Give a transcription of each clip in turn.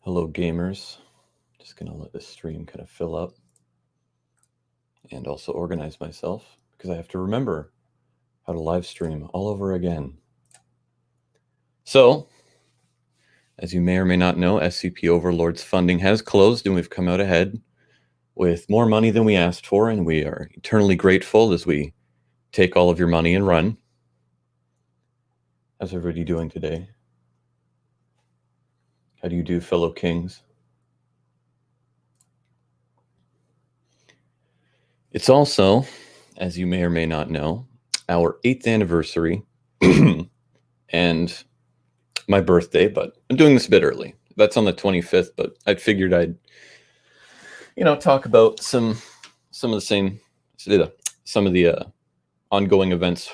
Hello, gamers. Just gonna let this stream kind of fill up and also organize myself because I have to remember how to live stream all over again. So, as you may or may not know, SCP Overlord's funding has closed and we've come out ahead with more money than we asked for, and we are eternally grateful as we take all of your money and run. How's everybody doing today? How do you do, fellow kings? It's also, as you may or may not know, our 8th anniversary and my birthday, but I'm doing this a bit early. That's on the 25th, but I figured I'd, talk about some of the ongoing events,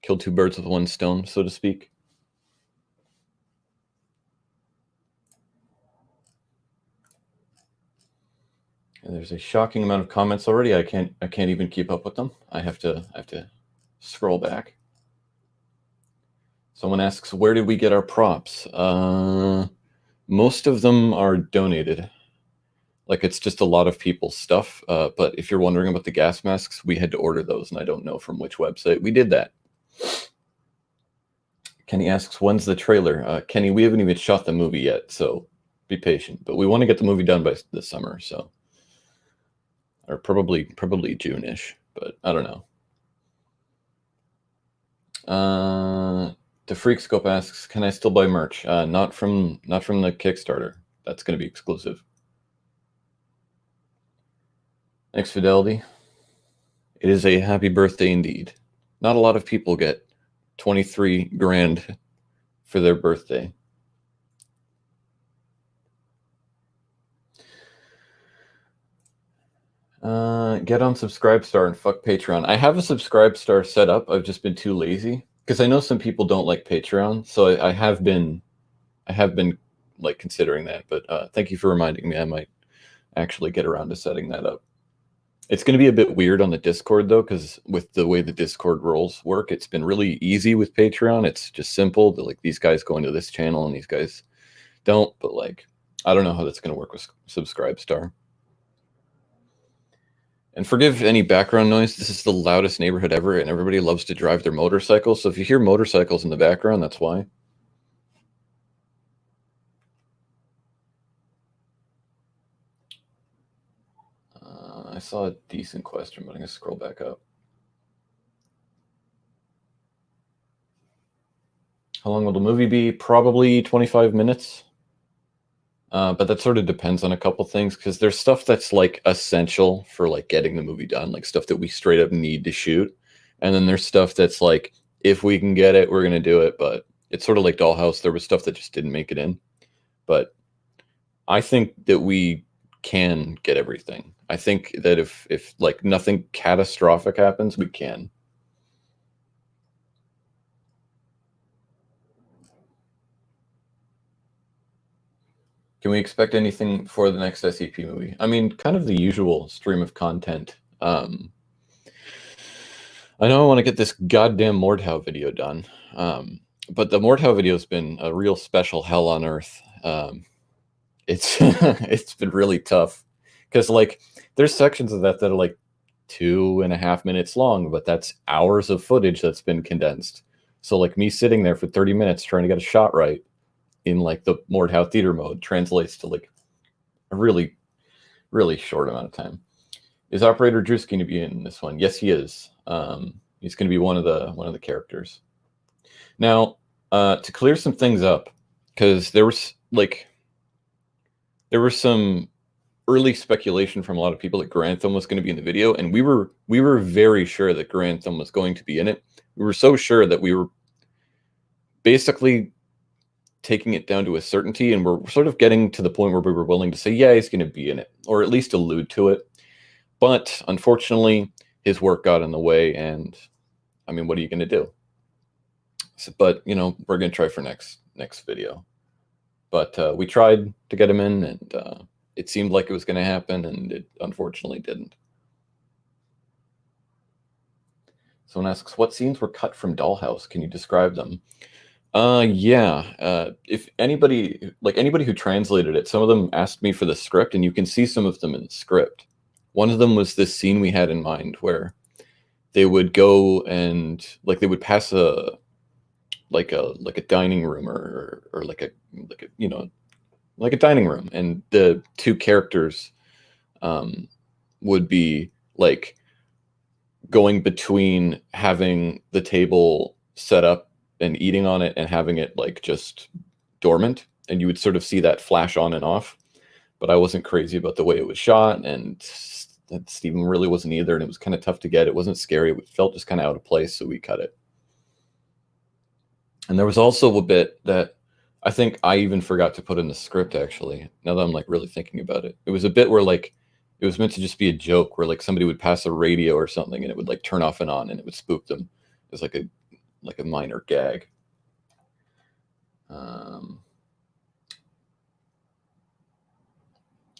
kill two birds with one stone, so to speak. And there's a shocking amount of comments already. I can't even keep up with them. I have to scroll back. Someone asks, where did we get our props? Most of them are donated. Like, it's just a lot of people's stuff. But if you're wondering about the gas masks, we had to order those, and I don't know from which website we did that. Kenny asks, when's the trailer? Kenny, we haven't even shot the movie yet, so be patient. But we want to get the movie done by this summer, so. Or probably June-ish, but I don't know. The Freakscope asks, can I still buy merch? Not from the Kickstarter. That's going to be exclusive. Thanks, Fidelity. It is a happy birthday indeed. Not a lot of people get 23 grand for their birthday. Get on Subscribestar and fuck Patreon. I have a Subscribestar set up. I've just been too lazy because I know some people don't like Patreon, so I have been like considering that. But thank you for reminding me. I might actually get around to setting that up. It's going to be a bit weird on the Discord though, because with the way the Discord roles work, it's been really easy with Patreon. It's just simple. Like, these guys go into this channel and these guys don't. But like, I don't know how that's going to work with Subscribestar. And forgive any background noise. This is the loudest neighborhood ever, and everybody loves to drive their motorcycles. So if you hear motorcycles in the background, that's why. I saw a decent question, but I'm going to scroll back up. How long will the movie be? Probably 25 minutes. But that sort of depends on a couple things, because there's stuff that's like essential for like getting the movie done, like stuff that we straight up need to shoot. And then there's stuff that's like, if we can get it, we're going to do it. But it's sort of like Dollhouse. There was stuff that just didn't make it in. But I think that we can get everything. I think that if like nothing catastrophic happens, we can. Can we expect anything for the next SCP movie? I mean, kind of the usual stream of content. I know I want to get this goddamn Mordhau video done. But the Mordhau video has been a real special hell on earth. It's it's been really tough because like there's sections of that are like 2.5 minutes long, but that's hours of footage that's been condensed. So like me sitting there for 30 minutes trying to get a shot right in like the Mordhau theater mode translates to like a really, really short amount of time. Is Operator Drew's going to be in this one? Yes, he is. He's going to be one of the characters. Now, to clear some things up, because there was some early speculation from a lot of people that Grantham was going to be in the video, and we were very sure that Grantham was going to be in it. We were so sure that we were basically taking it down to a certainty, and we're sort of getting to the point where we were willing to say, yeah, he's going to be in it, or at least allude to it. But unfortunately, his work got in the way, and I mean, what are you going to do? So, but we're going to try for next video. But we tried to get him in, and it seemed like it was going to happen, and it unfortunately didn't. Someone asks, what scenes were cut from Dollhouse? Can you describe them? Yeah. If anybody who translated it, some of them asked me for the script, and you can see some of them in the script. One of them was this scene we had in mind where they would go and they would pass a dining room or like a dining room, and the two characters would be like going between having the table set up and eating on it and having it like just dormant, and you would sort of see that flash on and off. But I wasn't crazy about the way it was shot, and Steven really wasn't either, and it was kind of tough to get. It wasn't scary, it felt just kind of out of place, so we cut it. And there was also a bit that I think I even forgot to put in the script, actually, now that I'm like really thinking about it. It was a bit where like it was meant to just be a joke where like somebody would pass a radio or something and it would like turn off and on and it would spook them. It was like a minor gag.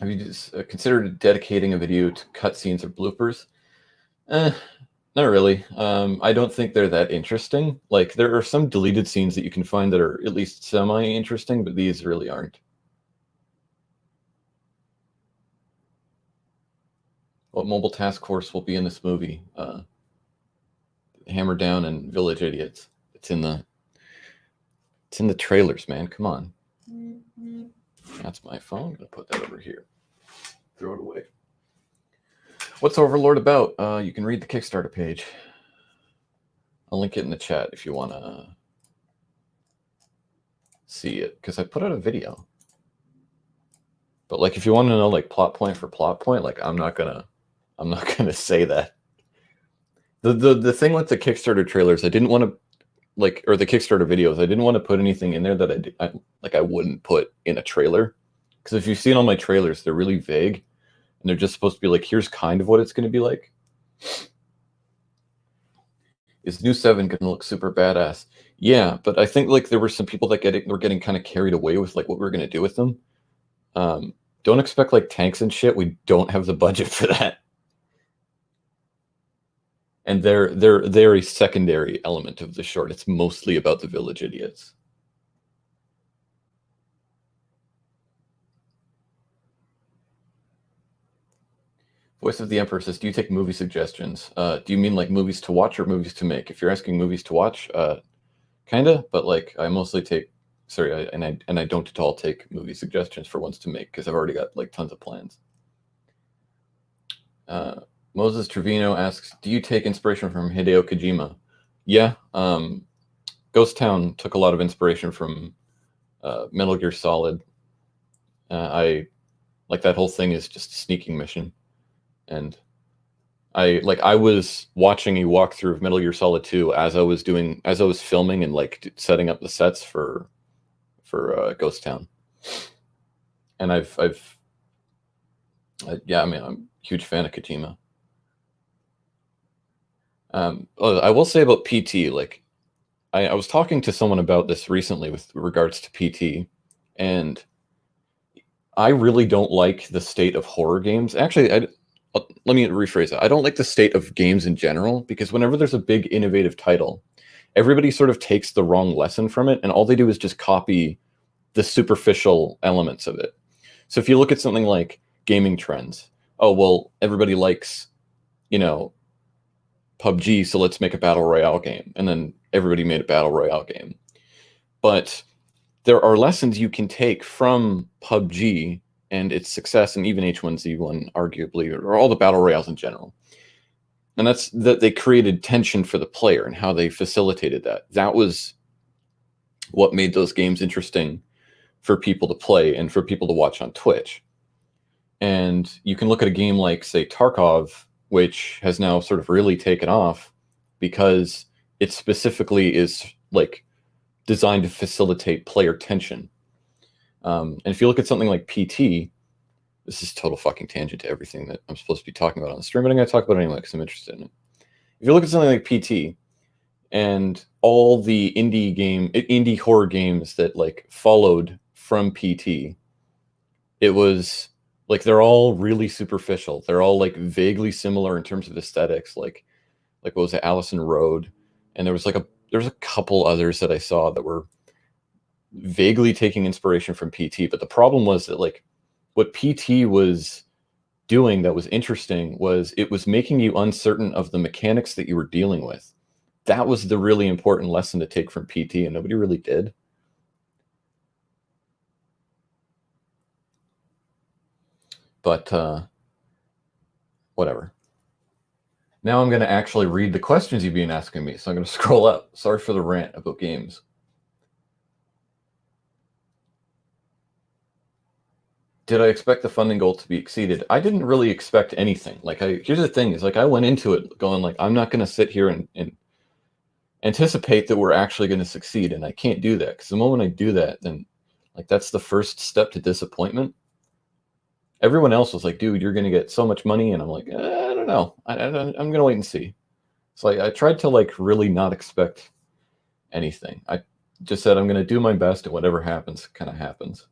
Have you just considered dedicating a video to cutscenes or bloopers? Not really. I don't think they're that interesting. Like, there are some deleted scenes that you can find that are at least semi-interesting, but these really aren't. What mobile task force will be in this movie? Hammer Down and Village Idiots. It's in the trailers, man. Come on. That's my phone. I'm gonna put that over here. Throw it away. What's Overlord about? You can read the Kickstarter page. I'll link it in the chat if you want to see it, because I put out a video. But like, if you want to know like plot point for plot point, like I'm not gonna say that. The thing with the Kickstarter trailers, I didn't want to or the Kickstarter videos, I didn't want to put anything in there that I wouldn't put in a trailer, because if you've seen all my trailers, they're really vague. And they're just supposed to be like, here's kind of what it's going to be like. Is New 7 going to look super badass? Yeah, but I think like there were some people that were getting kind of carried away with like what we were going to do with them. Don't expect like tanks and shit. We don't have the budget for that. And they're a secondary element of the short. It's mostly about the Village Idiots. Voice of the Emperor says, do you take movie suggestions? Do you mean like movies to watch or movies to make? If you're asking movies to watch, kinda, but like I mostly take, and I don't at all take movie suggestions for ones to make, because I've already got like tons of plans. Moses Trevino asks, do you take inspiration from Hideo Kojima? Yeah, Ghost Town took a lot of inspiration from Metal Gear Solid. I like that whole thing is just a sneaking mission. And I was watching a walkthrough of Metal Gear Solid 2 as I was filming and like setting up the sets for Ghost Town. And yeah, I mean, I'm a huge fan of Kojima. I will say about PT, like I was talking to someone about this recently with regards to PT, and I really don't like the state of horror games. Actually, let me rephrase it. I don't like the state of games in general, because whenever there's a big innovative title, everybody sort of takes the wrong lesson from it, and all they do is just copy the superficial elements of it. So if you look at something like gaming trends, oh, well, everybody likes, PUBG, so let's make a battle royale game. And then everybody made a battle royale game. But there are lessons you can take from PUBG and its success, and even H1Z1, arguably, or all the battle royales in general. And that's that they created tension for the player and how they facilitated that. That was what made those games interesting for people to play and for people to watch on Twitch. And you can look at a game like, say, Tarkov, which has now sort of really taken off because it specifically is like designed to facilitate player tension. And if you look at something like PT, this is total fucking tangent to everything that I'm supposed to be talking about on the stream, but I'm going to talk about it anyway because I'm interested in it. If you look at something like PT and all the indie horror games that like followed from PT, it was like they're all really superficial. They're all like vaguely similar in terms of aesthetics. Like what was it, Allison Road, and there was a couple others that I saw that were vaguely taking inspiration from PT, but the problem was that like what PT was doing that was interesting was it was making you uncertain of the mechanics that you were dealing with. That was the really important lesson to take from PT, and nobody really did. But whatever. Now I'm going to actually read the questions you've been asking me, so I'm going to scroll up. Sorry for the rant about games. Did I expect the funding goal to be exceeded? I didn't really expect anything. Like, here's the thing: is like I went into it going like I'm not going to sit here and anticipate that we're actually going to succeed, and I can't do that because the moment I do that, then like that's the first step to disappointment. Everyone else was like, dude, you're going to get so much money. And I'm like, I don't know. I'm going to wait and see. So I tried to like really not expect anything. I just said, I'm going to do my best, and whatever happens kind of happens.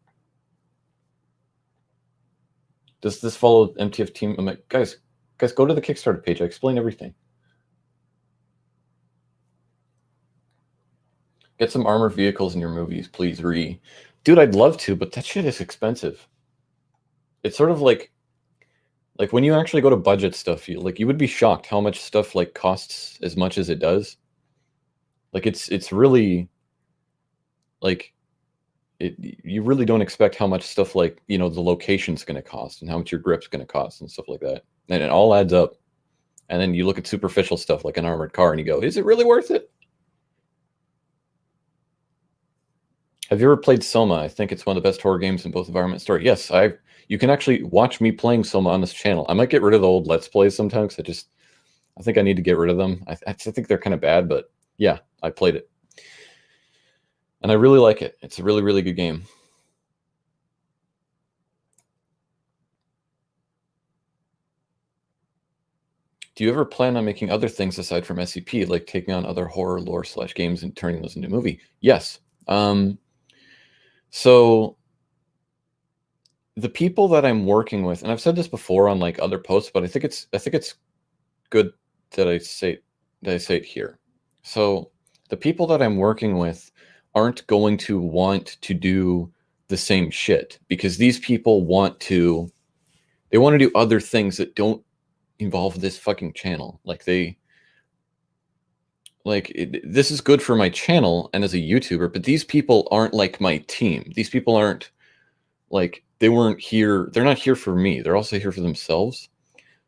Does this follow MTF team? I'm like, guys, go to the Kickstarter page. I explain everything. Get some armored vehicles in your movies, please, Dude, I'd love to, but that shit is expensive. It's sort of like when you actually go to budget stuff, you would be shocked how much stuff like costs as much as it does. Like it's really like you really don't expect how much stuff like, you know, the location's going to cost and how much your grip's going to cost and stuff like that. And it all adds up. And then you look at superficial stuff like an armored car and you go, is it really worth it? Have you ever played Soma? I think it's one of the best horror games in both environment and story. Yes, you can actually watch me playing Soma on this channel. I might get rid of the old Let's Plays sometimes. I think I need to get rid of them. I think they're kind of bad, but yeah, I played it. And I really like it. It's a really, really good game. Do you ever plan on making other things aside from SCP, like taking on other horror lore / games and turning those into a movie? Yes. So the people that I'm working with, and I've said this before on like other posts, but I think it's good that I say it here. So the people that I'm working with aren't going to want to do the same shit, because these people want to do other things that don't involve this fucking channel. This is good for my channel and as a YouTuber, but these people aren't like my team. These people aren't like, they're not here for me. They're also here for themselves.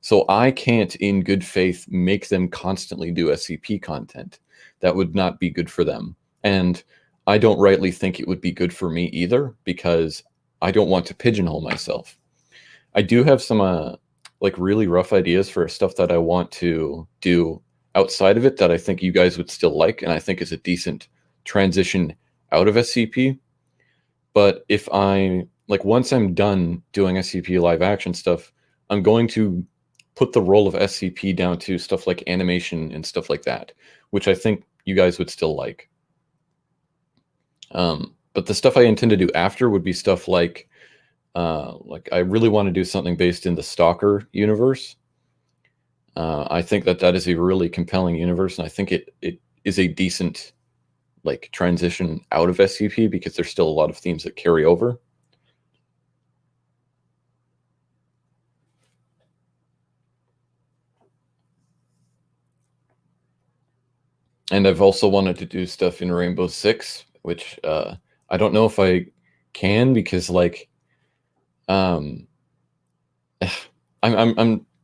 So I can't in good faith make them constantly do SCP content. That would not be good for them. And I don't rightly think it would be good for me either, because I don't want to pigeonhole myself. I do have some like really rough ideas for stuff that I want to do outside of it that I think you guys would still like, and I think is a decent transition out of SCP. But if once I'm done doing SCP live action stuff, I'm going to put the role of SCP down to stuff like animation and stuff like that, which I think you guys would still like. But the stuff I intend to do after would be stuff like I really want to do something based in the Stalker universe. I think that is a really compelling universe, and I think it is a decent like transition out of SCP, because there's still a lot of themes that carry over. And I've also wanted to do stuff in Rainbow Six, which I don't know if I can, because like I'm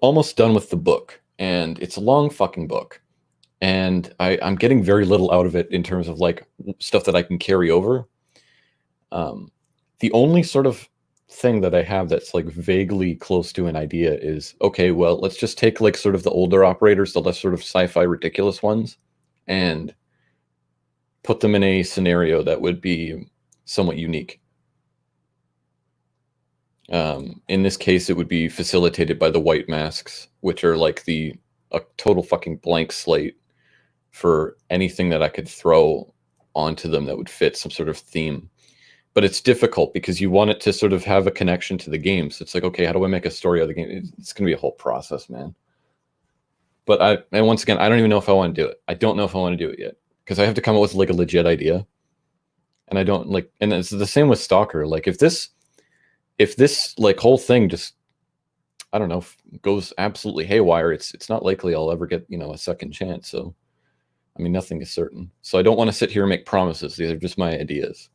almost done with the book, and it's a long fucking book, and I'm getting very little out of it in terms of like stuff that I can carry over. The only sort of thing that I have that's like vaguely close to an idea is, okay, well, let's just take like sort of the older operators, the less sort of sci-fi ridiculous ones, and put them in a scenario that would be somewhat unique. In this case, it would be facilitated by the white masks, which are like a total fucking blank slate for anything that I could throw onto them that would fit some sort of theme. But it's difficult because you want it to sort of have a connection to the game. So it's like, okay, how do I make a story of the game? It's going to be a whole process, man. But once again, I don't even know if I want to do it. I don't know if I want to do it yet, because I have to come up with like a legit idea. And I don't like, and it's the same with Stalker. Like if this like whole thing just, I don't know, goes absolutely haywire, it's not likely I'll ever get, a second chance. So, I mean, nothing is certain. So I don't want to sit here and make promises. These are just my ideas.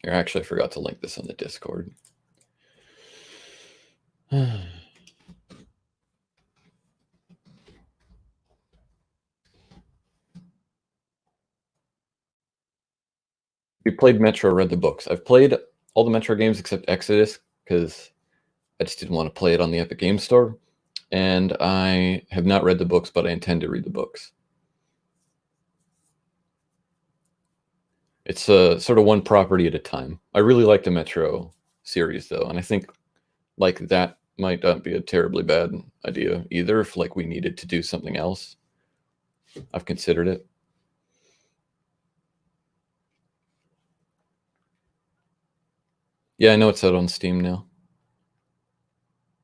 Here, actually, I forgot to link this on the Discord. We played Metro, read the books. I've played all the Metro games except Exodus because I just didn't want to play it on the Epic Game Store. And I have not read the books, but I intend to read the books. It's sort of one property at a time. I really like the Metro series, though, and I think like that might not be a terribly bad idea either if like we needed to do something else. I've considered it. Yeah, I know it's out on Steam now.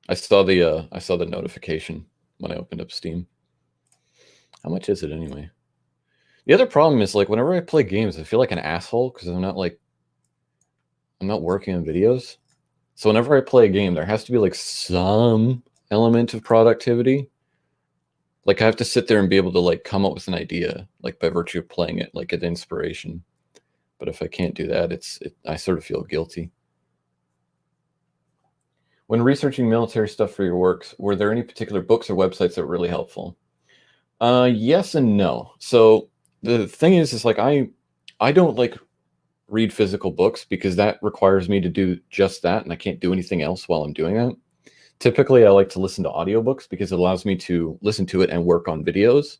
I saw the notification when I opened up Steam. How much is it anyway? The other problem is like whenever I play games, I feel like an asshole because I'm not working on videos. So whenever I play a game, there has to be like some element of productivity. Like I have to sit there and be able to like come up with an idea, like by virtue of playing it, like get inspiration. But if I can't do that, I sort of feel guilty. When researching military stuff for your works, were there any particular books or websites that were really helpful? Yes and no. So the thing is like I don't like read physical books because that requires me to do just that, and I can't do anything else while I'm doing that. Typically, I like to listen to audiobooks because it allows me to listen to it and work on videos.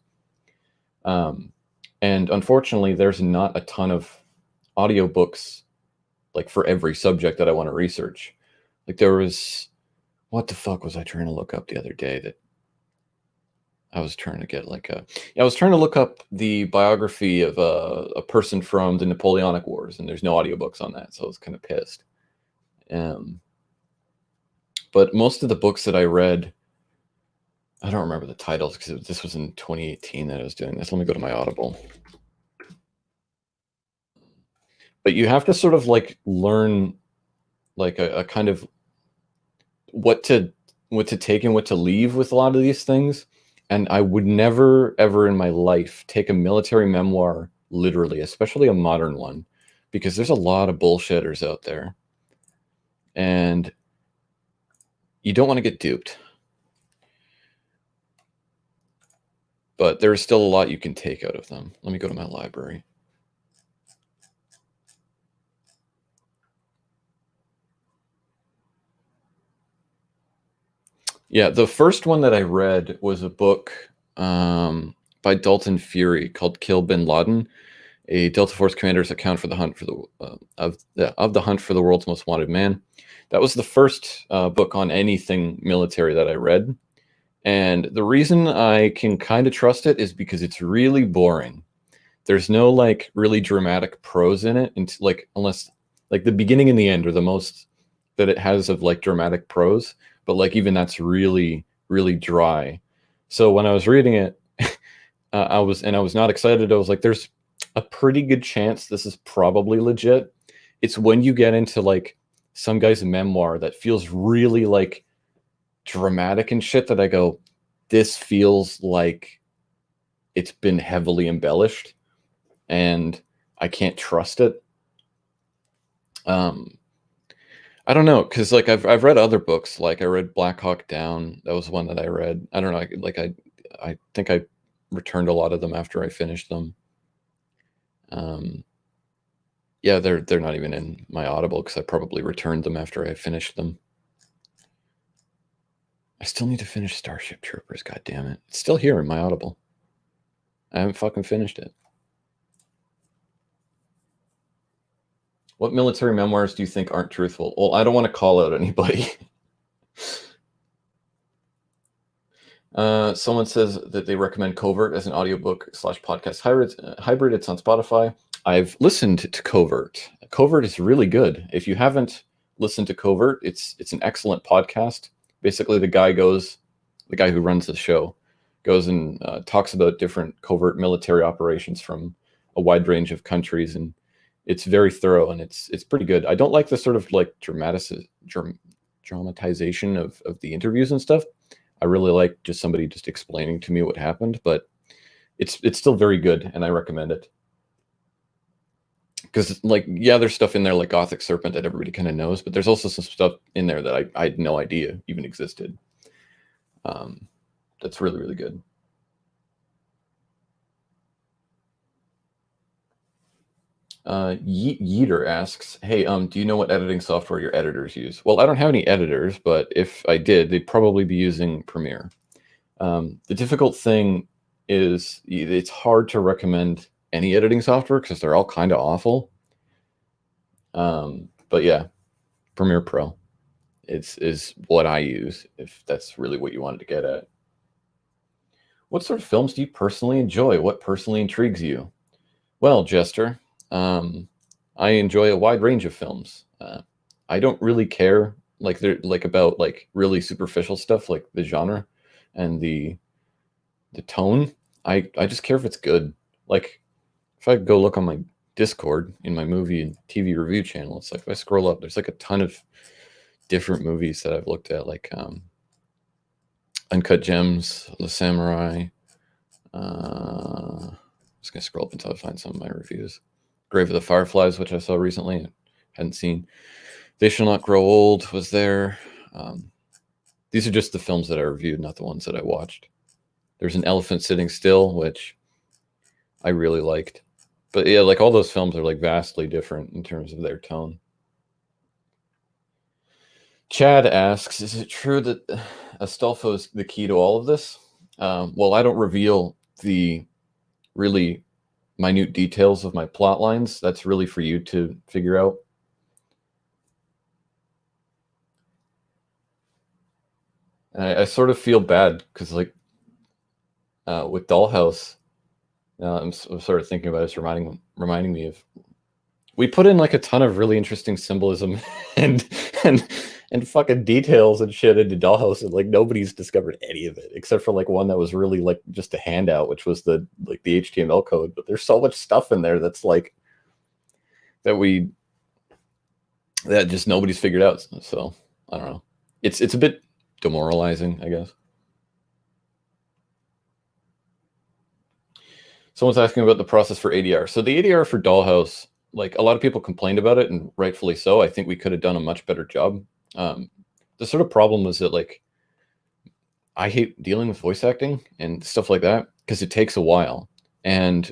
And unfortunately, there's not a ton of audiobooks like for every subject that I want to research. Like there was, what the fuck was I trying to look up the other day that I was trying to get like I was trying to look up the biography of a person from the Napoleonic Wars, and there's no audiobooks on that, so I was kind of pissed. But most of the books that I read, I don't remember the titles because this was in 2018 that I was doing this. Let me go to my Audible. But you have to sort of like learn like a kind of what to take and what to leave with a lot of these things. And I would never, ever in my life take a military memoir literally, especially a modern one, because there's a lot of bullshitters out there. And you don't want to get duped. But there's still a lot you can take out of them. Let me go to my library. Yeah, the first one that I read was a book by Dalton Fury called "Kill Bin Laden," a Delta Force commander's account for the hunt for the hunt for the world's most wanted man. That was the first book on anything military that I read, and the reason I can kind of trust it is because it's really boring. There's no like really dramatic prose in it, and like unless like the beginning and the end are the most that it has of like dramatic prose, but like even that's really really dry. So when I was reading it, I was not excited. I was like, there's a pretty good chance this is probably legit. It's when you get into like some guy's memoir that feels really like dramatic and shit that I go, this feels like it's been heavily embellished and I can't trust it. I don't know, because like I've read other books. Like I read Black Hawk Down. That was one that I read. I don't know. Like I think I returned a lot of them after I finished them. Yeah, they're not even in my Audible because I probably returned them after I finished them. I still need to finish Starship Troopers. God damn it! It's still here in my Audible. I haven't fucking finished it. What military memoirs do you think aren't truthful? Well, I don't want to call out anybody. Someone says that they recommend Covert as an audiobook / podcast hybrid. It's on Spotify. I've listened to Covert. Covert is really good. If you haven't listened to Covert, it's an excellent podcast. Basically, the guy who runs the show, goes and talks about different covert military operations from a wide range of countries, and it's very thorough and it's pretty good. I don't like the sort of like dramatization of the interviews and stuff. I really like just somebody just explaining to me what happened, but it's still very good, and I recommend it. Because, like, yeah, there's stuff in there like Gothic Serpent that everybody kind of knows, but there's also some stuff in there that I had no idea even existed. That's really, really good. Yeeter asks, hey, do you know what editing software your editors use? Well, I don't have any editors, but if I did, they'd probably be using Premiere. The difficult thing is it's hard to recommend any editing software because they're all kind of awful. But yeah, Premiere Pro is what I use, if that's really what you wanted to get at. What sort of films do you personally enjoy? What personally intrigues you? Well, Jester, I enjoy a wide range of films. I don't really care about like really superficial stuff like the genre and the tone. I just care if it's good. Like if I go look on my Discord in my movie and TV review channel, it's like if I scroll up, there's like a ton of different movies that I've looked at, like Uncut Gems, The Samurai. I'm just gonna scroll up until I find some of my reviews. Grave of the Fireflies, which I saw recently, hadn't seen. They Shall Not Grow Old was there. These are just the films that I reviewed, not the ones that I watched. There's An Elephant Sitting Still, which I really liked. But yeah, like all those films are like vastly different in terms of their tone. Chad asks, is it true that Astolfo is the key to all of this? Well, I don't reveal the really minute details of my plot lines. That's really for you to figure out. And I sort of feel bad because, like, with Dollhouse, I'm sort of thinking about it. It's reminding me of, we put in like a ton of really interesting symbolism and fucking details and shit into Dollhouse, and like nobody's discovered any of it except for like one that was really like just a handout, which was the HTML code. But there's so much stuff in there that's like that just nobody's figured out. So I don't know. It's a bit demoralizing, I guess. Someone's asking about the process for ADR. So the ADR for Dollhouse, like a lot of people complained about it, and rightfully so. I think we could have done a much better job. The sort of problem was that, like, I hate dealing with voice acting and stuff like that because it takes a while. And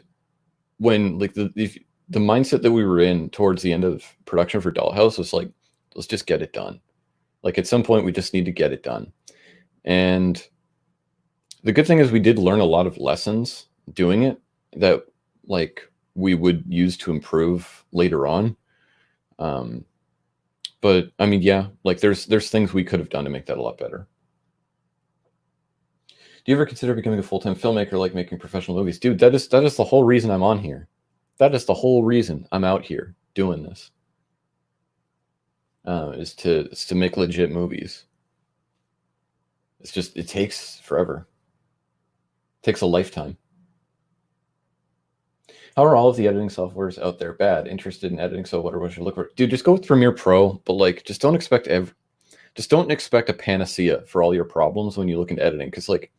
when like the mindset that we were in towards the end of production for Dollhouse was like, let's just get it done. Like at some point we just need to get it done. And the good thing is we did learn a lot of lessons doing it that like we would use to improve later on. But I mean, yeah, like there's things we could have done to make that a lot better. Do you ever consider becoming a full-time filmmaker, like making professional movies? Dude, that is the whole reason I'm on here. That is the whole reason I'm out here doing this. Is to make legit movies. It's just, it takes forever. It takes a lifetime. How are all of the editing softwares out there bad? Interested in editing, so what should I look for? Dude, just go with Premiere Pro, but like, just don't expect a panacea for all your problems when you look into editing, because like,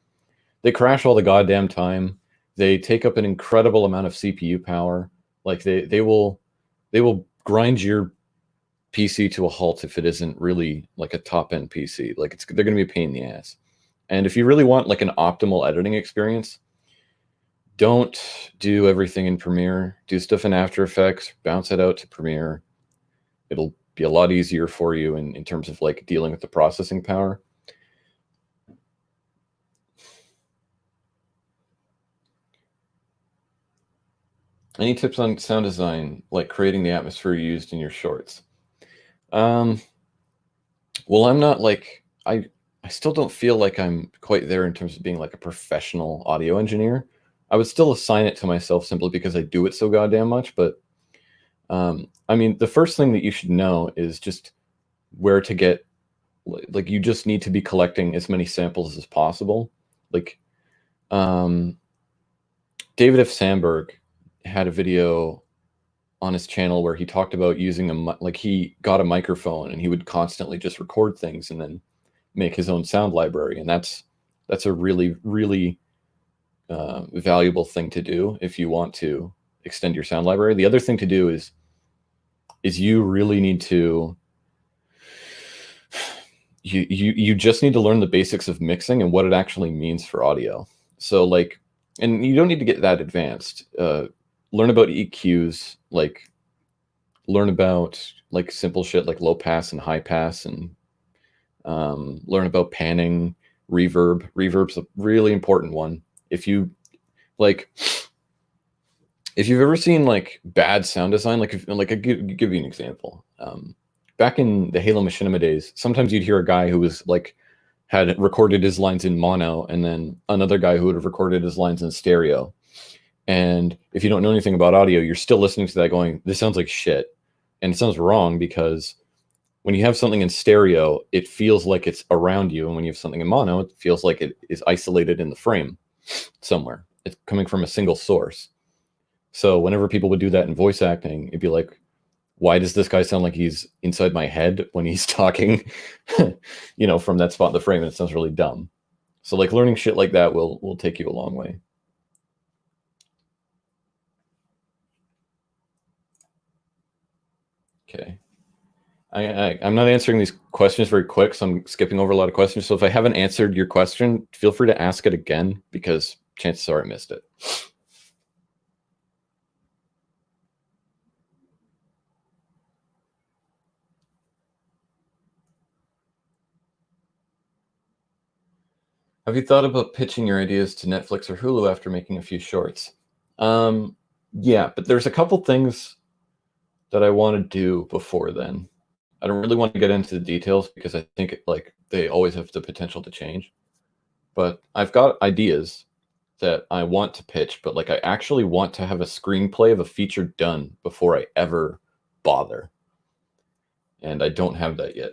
they crash all the goddamn time. They take up an incredible amount of CPU power. Like they will grind your PC to a halt if it isn't really like a top-end PC. Like they're going to be a pain in the ass. And if you really want like an optimal editing experience, don't do everything in Premiere. Do stuff in After Effects, bounce it out to Premiere. It'll be a lot easier for you in terms of like dealing with the processing power. Any tips on sound design, like creating the atmosphere used in your shorts? Well, I'm not like, I still don't feel like I'm quite there in terms of being like a professional audio engineer. I would still assign it to myself simply because I do it so goddamn much. But I mean, the first thing that you should know is just where to get, like you just need to be collecting as many samples as possible. Like David F. Sandberg had a video on his channel where he talked about using he got a microphone and he would constantly just record things and then make his own sound library. And that's a really, really valuable thing to do if you want to extend your sound library. The other thing to do is you really need to you just need to learn the basics of mixing and what it actually means for audio. So like, and you don't need to get that advanced. Learn about EQs, like learn about like simple shit like low pass and high pass, and learn about panning, reverb. Reverb's a really important one. If you've ever seen like bad sound design, like I give you an example. Back in the Halo Machinima days, sometimes you'd hear a guy who was like had recorded his lines in mono, and then another guy who would have recorded his lines in stereo. And if you don't know anything about audio, you're still listening to that going, this sounds like shit. And it sounds wrong, because when you have something in stereo, it feels like it's around you. And when you have something in mono, it feels like it is isolated in the frame somewhere. It's coming from a single source. So whenever people would do that in voice acting, it'd be like, why does this guy sound like he's inside my head when he's talking, from that spot in the frame? And it sounds really dumb. So like learning shit like that will take you a long way. Okay. I'm not answering these questions very quick, so I'm skipping over a lot of questions. So if I haven't answered your question, feel free to ask it again, because chances are I missed it. Have you thought about pitching your ideas to Netflix or Hulu after making a few shorts? Yeah, but there's a couple things that I want to do before then. I don't really want to get into the details because I think they always have the potential to change. But I've got ideas that I want to pitch, but like I actually want to have a screenplay of a feature done before I ever bother. And I don't have that yet.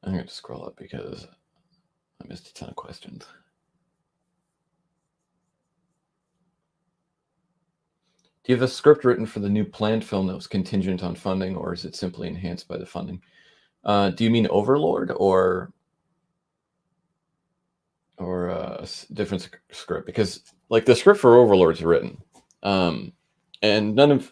I'm going to scroll up because I missed a ton of questions. Do you have a script written for the new planned film that was contingent on funding, or is it simply enhanced by the funding? Do you mean Overlord or a different script? Because like the script for Overlord's written, and none of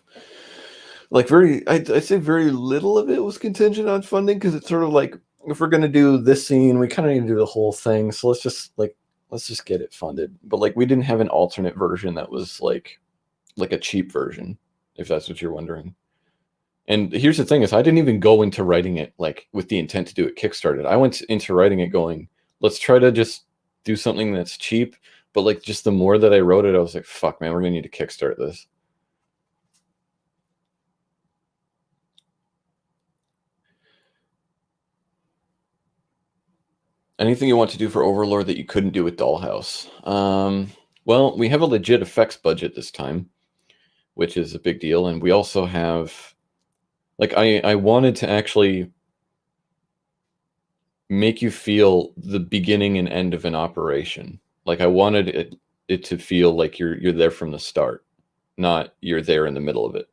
I'd say very little of it was contingent on funding, because it's sort of like, if we're gonna do this scene, we kind of need to do the whole thing. So let's just get it funded. But like we didn't have an alternate version that was like a cheap version, if that's what you're wondering. And here's the thing is, I didn't even go into writing it like with the intent to do it Kickstarted. I went into writing it going, let's try to just do something that's cheap. But like just the more that I wrote it, I was like, fuck man, we're gonna need to kickstart this. Anything you want to do for Overlord that you couldn't do with Dollhouse? Well, we have a legit effects budget this time, which is a big deal. And we also have, like, I wanted to actually make you feel the beginning and end of an operation. Like I wanted it to feel like you're there from the start, not you're there in the middle of it.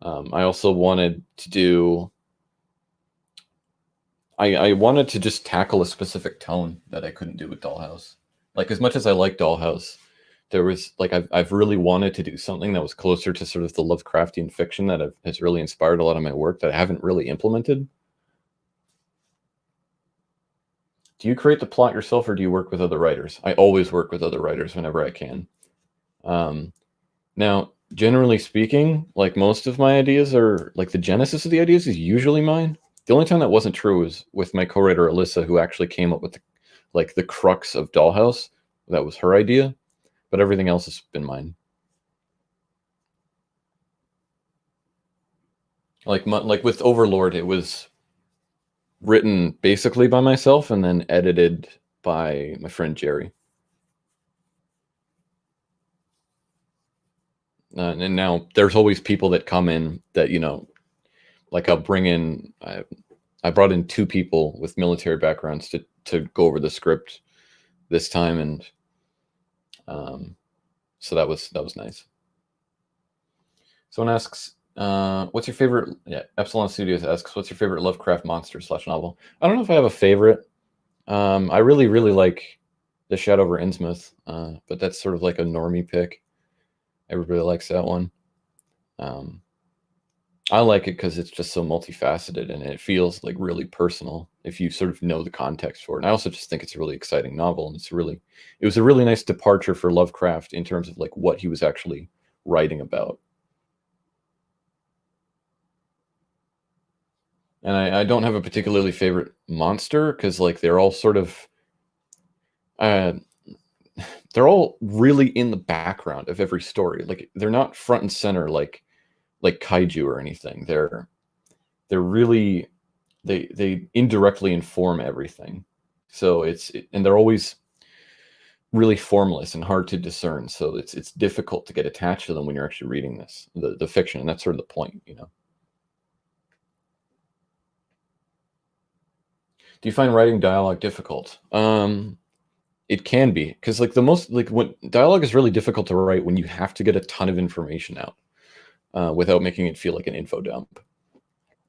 I also wanted to do, I wanted to just tackle a specific tone that I couldn't do with Dollhouse. Like as much as I like Dollhouse, there was like I've really wanted to do something that was closer to sort of the Lovecraftian fiction that has really inspired a lot of my work that I haven't really implemented. Do you create the plot yourself, or do you work with other writers? I always work with other writers whenever I can. Now, generally speaking, like most of my ideas are like the genesis of the ideas is usually mine. The only time that wasn't true was with my co-writer Alyssa, who actually came up with the crux of Dollhouse. That was her idea, but everything else has been mine. Like with Overlord, it was written basically by myself and then edited by my friend Jerry. And now there's always people that come in that, like I'll bring in, I brought in 2 people with military backgrounds to go over the script this time. And so that was nice. Someone asks, what's your favorite? Yeah, Epsilon Studios asks, what's your favorite Lovecraft monster / novel? I don't know if I have a favorite. I really like The Shadow over Innsmouth, but that's sort of like a normie pick. Everybody likes that one. I like it because it's just so multifaceted and it feels like really personal if you sort of know the context for it. And I also just think it's a really exciting novel, and it was a really nice departure for Lovecraft in terms of like what he was actually writing about. And I don't have a particularly favorite monster because like they're all sort of they're all really in the background of every story. Like they're not front and center like kaiju or anything. They're really they indirectly inform everything. So and they're always really formless and hard to discern. So it's difficult to get attached to them when you're actually reading the fiction, and that's sort of the point, Do you find writing dialogue difficult? It can be, because like when dialogue is really difficult to write when you have to get a ton of information out without making it feel like an info dump.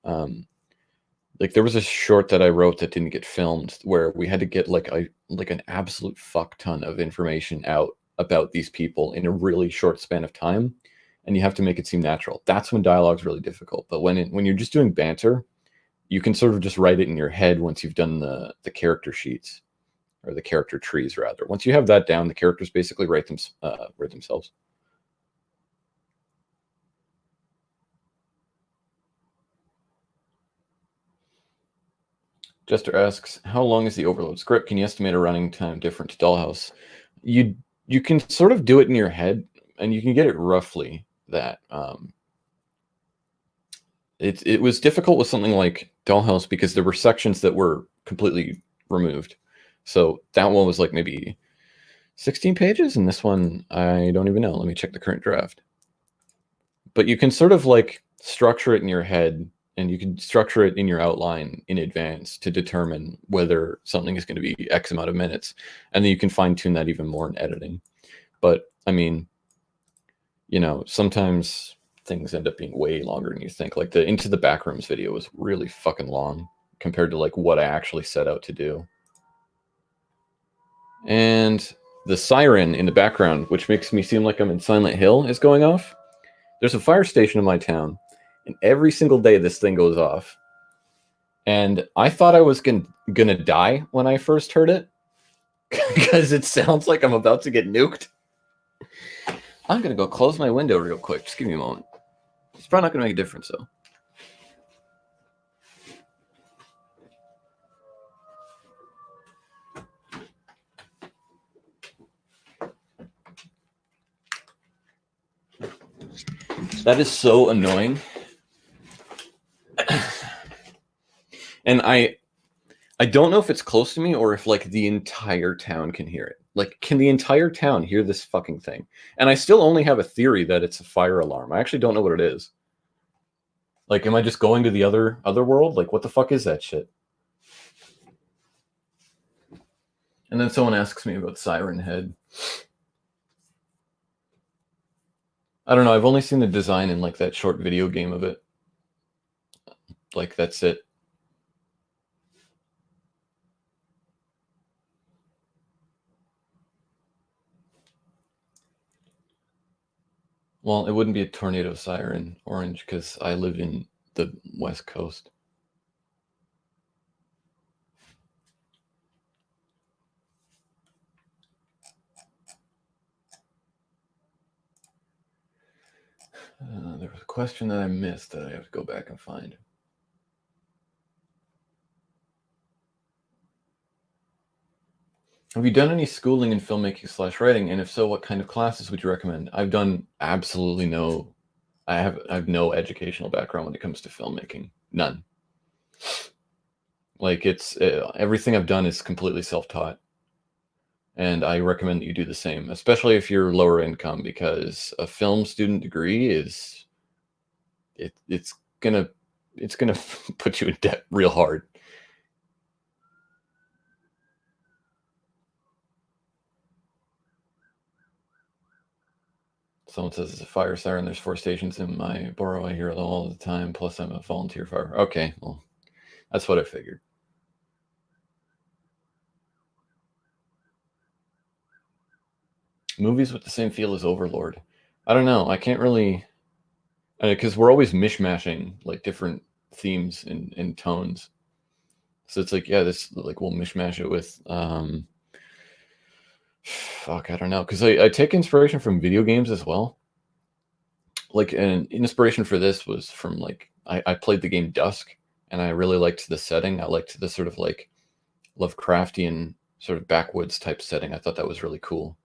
Like there was a short that I wrote that didn't get filmed where we had to get like an absolute fuck ton of information out about these people in a really short span of time, and you have to make it seem natural. That's when dialogue's really difficult. But when you're just doing banter, you can sort of just write it in your head once you've done the character sheets, or the character trees rather. Once you have that down, the characters basically write themselves. Jester asks, how long is the Overlord script? Can you estimate a running time different to Dollhouse? You can sort of do it in your head, and you can get it roughly that. It was difficult with something like Dollhouse because there were sections that were completely removed. So that one was like maybe 16 pages, and this one, I don't even know. Let me check the current draft. But you can sort of like structure it in your head, and you can structure it in your outline in advance to determine whether something is going to be X amount of minutes. And then you can fine tune that even more in editing. But I mean, sometimes things end up being way longer than you think. Like the Into the Backrooms video was really fucking long compared to like what I actually set out to do. And the siren in the background, which makes me seem like I'm in Silent Hill, is going off. There's a fire station in my town, and every single day this thing goes off. And I thought I was gonna die when I first heard it, because it sounds like I'm about to get nuked. I'm gonna go close my window real quick. Just give me a moment. It's probably not gonna make a difference, though. That is so annoying. And I don't know if it's close to me or if like the entire town can hear it. Like, can the entire town hear this fucking thing? And I still only have a theory that it's a fire alarm. I actually don't know what it is. Like, am I just going to the other world? Like, what the fuck is that shit? And then someone asks me about Siren Head. I don't know. I've only seen the design in like that short video game of it. Like, that's it. Well, it wouldn't be a tornado siren, Orange, because I live in the West Coast. There was a question that I missed that I have to go back and find. Have you done any schooling in filmmaking / writing? And if so, what kind of classes would you recommend? I've done absolutely no. I have no educational background when it comes to filmmaking. None. Like it's everything I've done is completely self-taught. And I recommend that you do the same, especially if you're lower income, because a film student degree is it's gonna put you in debt real hard. Someone says it's a fire siren. There's 4 stations in my borough. I hear them all the time. Plus, I'm a volunteer fire. Okay, well, that's what I figured. Movies with the same feel as Overlord. I don't know. I can't really, because we're always mishmashing like different themes and tones. So it's like, yeah, this like we'll mishmash it with fuck, I don't know, because I take inspiration from video games as well. Like an inspiration for this was from like I played the game Dusk, and I really liked the setting. I liked the sort of like Lovecraftian sort of backwoods type setting. I thought that was really cool.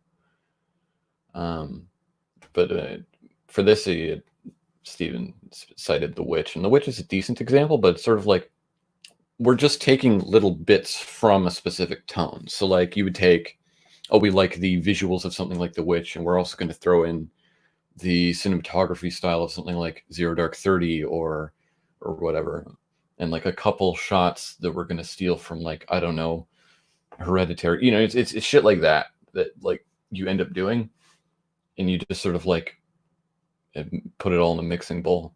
But for this, Steven cited The Witch, and The Witch is a decent example, but it's sort of like we're just taking little bits from a specific tone. So like you would take, oh, we like the visuals of something like The Witch, and we're also going to throw in the cinematography style of something like Zero Dark 30 or whatever, and like a couple shots that we're going to steal from, like, I don't know, Hereditary. You know, it's shit like that like you end up doing, and you just sort of like put it all in a mixing bowl.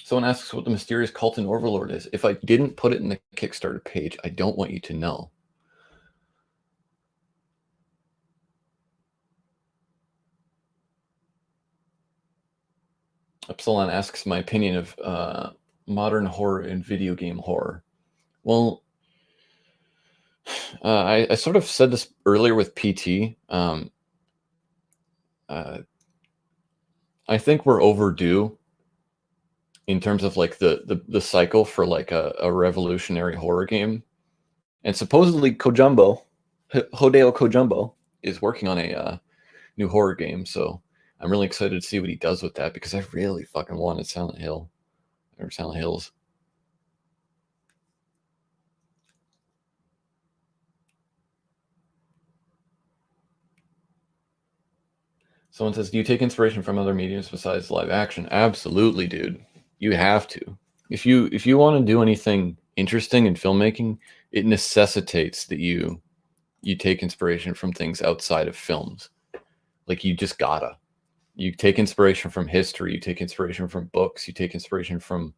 Someone asks what the mysterious cult in Overlord is. If I didn't put it in the Kickstarter page, I don't want you to know. Epsilon asks my opinion of modern horror and video game horror. Well, I sort of said this earlier with PT. I think we're overdue in terms of like the cycle for like a revolutionary horror game. And supposedly Hideo Kojumbo is working on a new horror game, so I'm really excited to see what he does with that, because I really fucking wanted Silent Hill or Silent Hills. Someone says, do you take inspiration from other mediums besides live action? Absolutely, dude. You have to. If you want to do anything interesting in filmmaking, it necessitates that you take inspiration from things outside of films. Like, you just gotta. You take inspiration from history, you take inspiration from books, you take inspiration from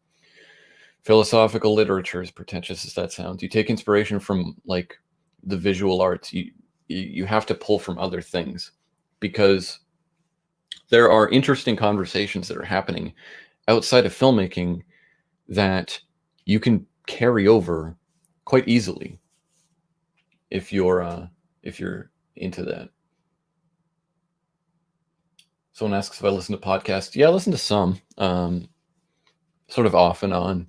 philosophical literature, as pretentious as that sounds. You take inspiration from like the visual arts. You have to pull from other things, because there are interesting conversations that are happening outside of filmmaking that you can carry over quite easily if you're into that. Someone asks if I listen to podcasts. Yeah, I listen to some, sort of off and on.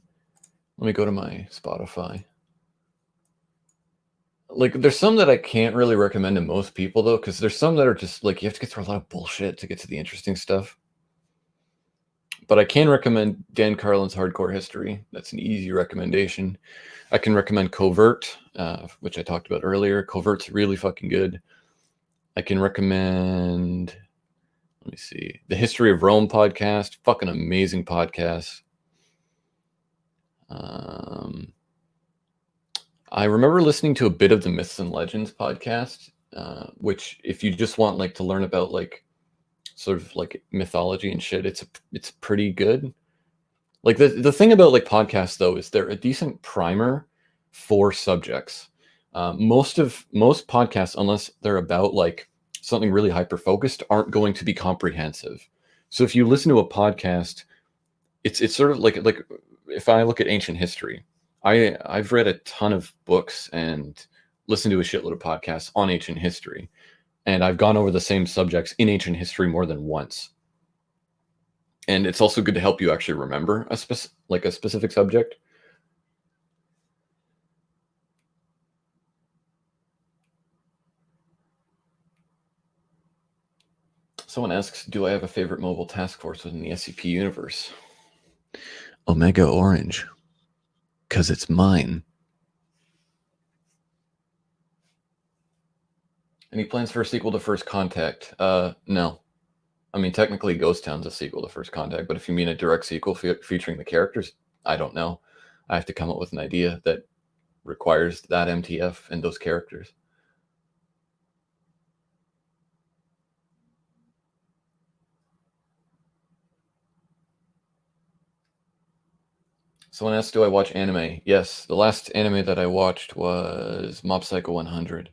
Let me go to my Spotify. Like, there's some that I can't really recommend to most people, though, because there's some that are just like you have to get through a lot of bullshit to get to the interesting stuff. But I can recommend Dan Carlin's Hardcore History. That's an easy recommendation. I can recommend Covert, which I talked about earlier. Covert's really fucking good. I can recommend, let me see, the History of Rome podcast. Fucking amazing podcast. I remember listening to a bit of the Myths and Legends podcast, which, if you just want like to learn about like sort of like mythology and shit, it's pretty good. Like, the thing about like podcasts though is they're a decent primer for subjects. Most podcasts, unless they're about like something really hyper focused, aren't going to be comprehensive. So if you listen to a podcast, it's sort of like if I look at ancient history, I've read a ton of books and listened to a shitload of podcasts on ancient history, and I've gone over the same subjects in ancient history more than once. And it's also good to help you actually remember a specific subject. Someone asks, do I have a favorite mobile task force within the SCP universe? Omega Orange, because it's mine. Any plans for a sequel to First Contact? No. I mean, technically Ghost Town's a sequel to First Contact, but if you mean a direct sequel featuring the characters, I don't know. I have to come up with an idea that requires that MTF and those characters. Someone asked, do I watch anime? Yes, the last anime that I watched was Mob Psycho 100.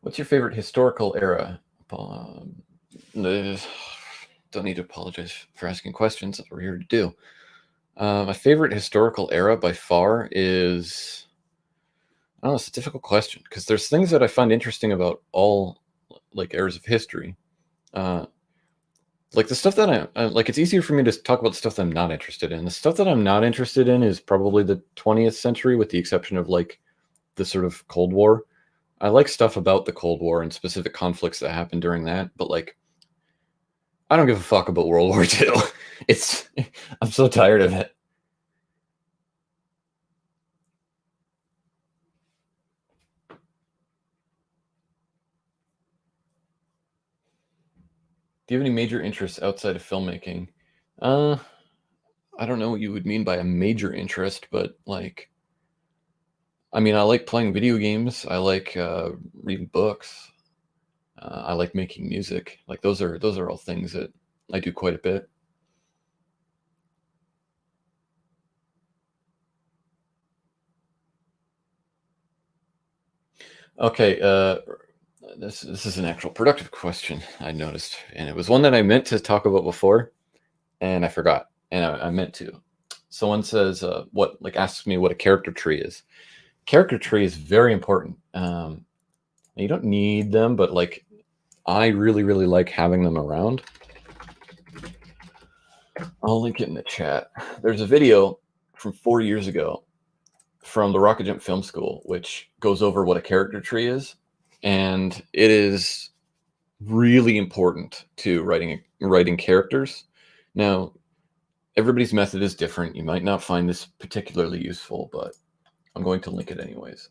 What's your favorite historical era? Don't need to apologize for asking questions. That's what we're here to do. My favorite historical era by far is, I don't know, it's a difficult question because there's things that I find interesting about all like eras of history. Like the stuff that I like, it's easier for me to talk about the stuff that I'm not interested in. The stuff that I'm not interested in is probably the 20th century, with the exception of like the sort of Cold War. I like stuff about the Cold War and specific conflicts that happened during that, but like, I don't give a fuck about World War II. It's, I'm so tired of it. Do you have any major interests outside of filmmaking? I don't know what you would mean by a major interest, but like, I mean, I like playing video games. I like reading books. I like making music. Like those are all things that I do quite a bit. Okay, this is an actual productive question I noticed, and it was one that I meant to talk about before, and I forgot, and I meant to. Someone says, what, like, asks me what a character tree is. Character tree is very important. You don't need them, but like, I really like having them around. I'll link it in the chat. There's a video from 4 years ago from the Rocket Jump Film School, which goes over what a character tree is, and it is really important to writing characters. Now, everybody's method is different. You might not find this particularly useful, but I'm going to link it anyways.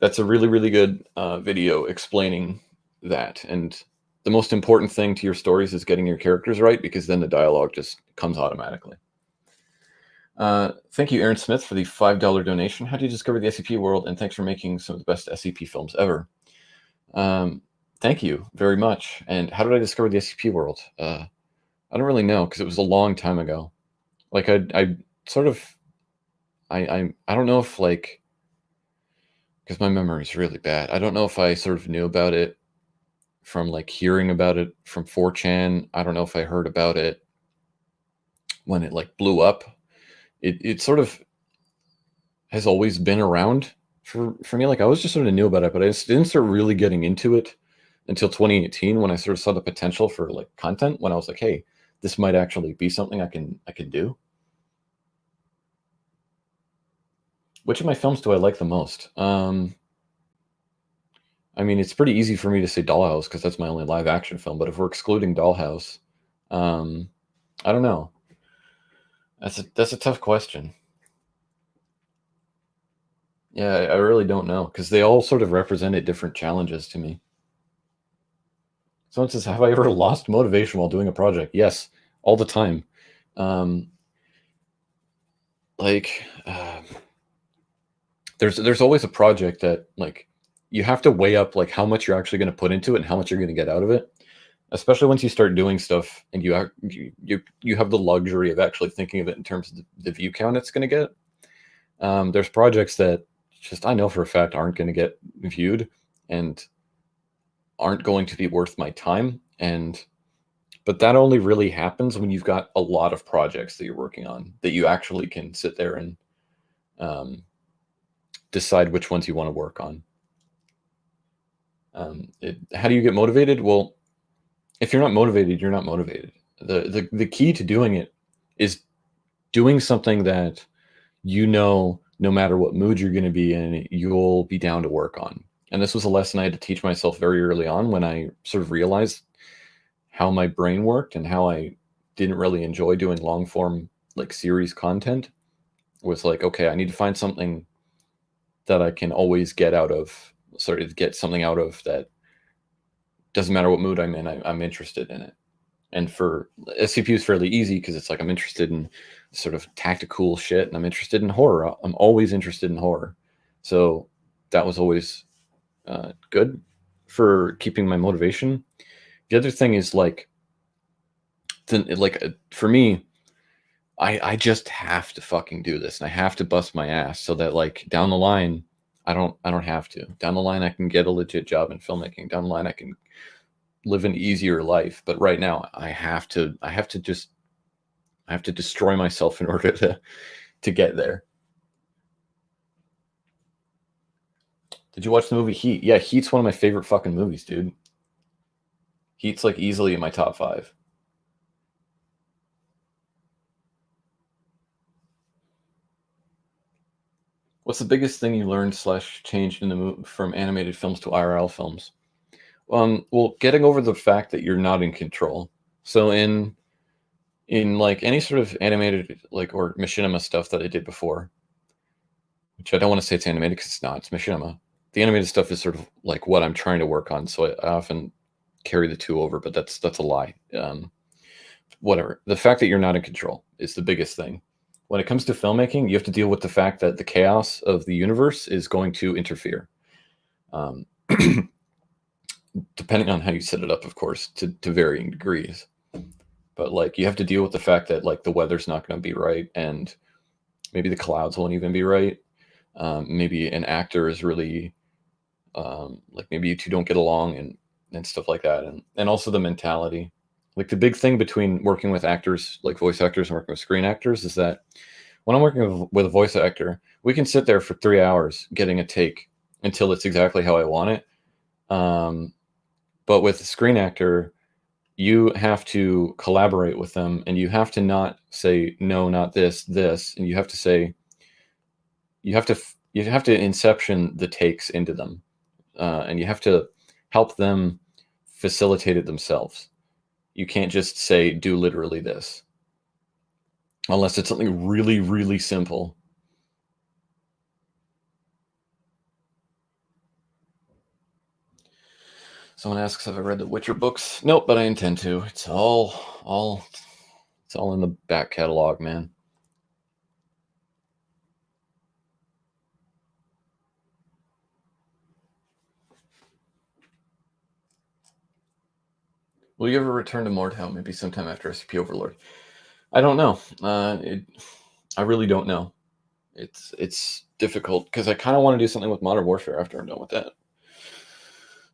That's a really good video explaining that. And the most important thing to your stories is getting your characters right, because then the dialogue just comes automatically. Thank you, Aaron Smith, for the $5 donation. How did you discover the SCP world? And thanks for making some of the best SCP films ever. Thank you very much. And how did I discover the SCP world? I don't really know, because it was a long time ago. Like I sort of, I don't know if, like, because my memory is really bad. I don't know if I sort of knew about it from like hearing about it from 4chan. I don't know if I heard about it when it like blew up. It sort of has always been around for me. Like I was just sort of knew about it, but I just didn't start really getting into it until 2018, when I sort of saw the potential for like content, when I was like, hey, this might actually be something I can do. Which of my films do I like the most? I mean, it's pretty easy for me to say Dollhouse, because that's my only live action film. But if we're excluding Dollhouse, I don't know. That's a tough question. Yeah, I really don't know, because they all sort of represented different challenges to me. Someone says, have I ever lost motivation while doing a project? Yes, all the time. There's always a project that like you have to weigh up like how much you're actually going to put into it and how much you're going to get out of it. Especially once you start doing stuff and you have the luxury of actually thinking of it in terms of the view count it's going to get. There's projects that just I know for a fact aren't going to get viewed and aren't going to be worth my time. But that only really happens when you've got a lot of projects that you're working on that you actually can sit there and decide which ones you want to work on. How do you get motivated? Well, if you're not motivated, you're not motivated. The key to doing it is doing something that no matter what mood you're going to be in, you'll be down to work on. And this was a lesson I had to teach myself very early on, when I sort of realized how my brain worked and how I didn't really enjoy doing long form like series content was like, okay, I need to find something that I can always get out of, sort of get something out of that doesn't matter what mood I'm in, I'm interested in it. And for SCP is fairly easy because it's like I'm interested in sort of tactical shit and I'm interested in horror. I'm always interested in horror. So that was always good for keeping my motivation. The other thing is like, for me, I just have to fucking do this and I have to bust my ass so that like down the line, I don't have to. Down the line, I can get a legit job in filmmaking. Down the line, I can live an easier life. But right now, I have to destroy myself in order to get there. Did you watch the movie Heat? Yeah, Heat's one of my favorite fucking movies, dude. Heat's like easily in my top 5. What's the biggest thing you learned / changed in the movie from animated films to IRL films? Well, getting over the fact that you're not in control. So in like any sort of animated like or machinima stuff that I did before, which I don't want to say it's animated because it's not, it's machinima. The animated stuff is sort of like what I'm trying to work on, so I often carry the two over, but that's a lie. Whatever. The fact that you're not in control is the biggest thing. When it comes to filmmaking, you have to deal with the fact that the chaos of the universe is going to interfere. Um, depending on how you set it up, of course, to varying degrees. But like you have to deal with the fact that like the weather's not going to be right, and maybe the clouds won't even be right. Maybe an actor is really like maybe you two don't get along and stuff like that, and also the mentality. Like the big thing between working with actors, like voice actors, and working with screen actors, is that when I'm working with a voice actor, we can sit there for 3 hours getting a take until it's exactly how I want it. But with a screen actor, you have to collaborate with them, and you have to not say no, not this, and you have to say you have to inception the takes into them, and you have to help them facilitate it themselves. You can't just say do literally this unless it's something really, really simple. Someone asks if I read the Witcher books. Nope, but I intend to. It's all in the back catalog, man. Will you ever return to Mordhau? Maybe sometime after SCP Overlord. I don't know. I really don't know. It's difficult because I kind of want to do something with Modern Warfare after I'm done with that.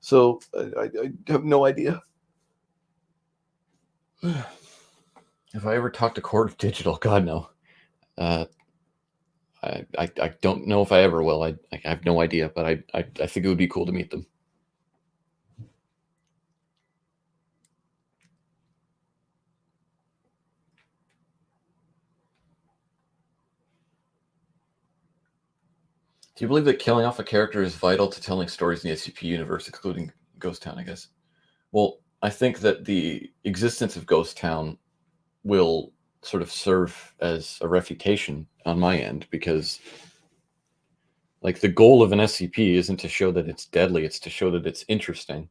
So I have no idea. If I ever talk to Court of Digital, God no. I don't know if I ever will. I have no idea, but I think it would be cool to meet them. Do you believe that killing off a character is vital to telling stories in the SCP universe, excluding Ghost Town, I guess? Well, I think that the existence of Ghost Town will sort of serve as a refutation on my end, because like the goal of an SCP isn't to show that it's deadly, it's to show that it's interesting.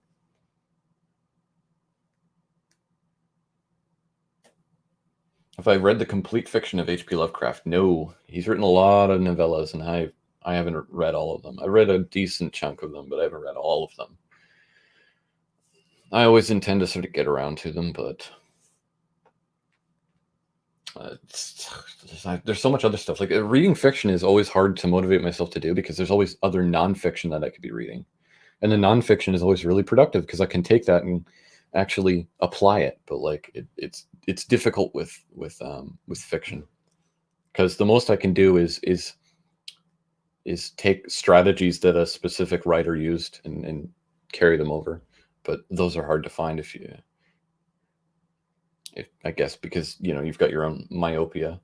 Have I read the complete fiction of H.P. Lovecraft? No. He's written a lot of novellas, and I haven't read all of them. I read a decent chunk of them, but I haven't read all of them. I always intend to sort of get around to them, but there's so much other stuff. Like reading fiction is always hard to motivate myself to do because there's always other nonfiction that I could be reading, and the nonfiction is always really productive because I can take that and actually apply it. But like it's difficult with fiction, because the most I can do is take strategies that a specific writer used and carry them over. But those are hard to find if I guess, because you've got your own myopia.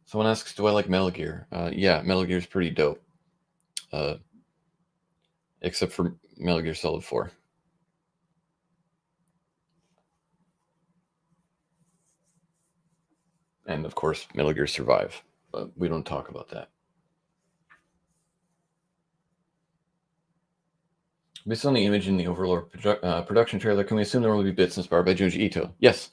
Someone asks, do I like Metal Gear? Yeah, Metal Gear is pretty dope. Except for Metal Gear Solid 4. And of course, Metal Gear Survive. But we don't talk about that. Based on the image in the Overlord production trailer, can we assume there will be bits inspired by Junji Ito? Yes.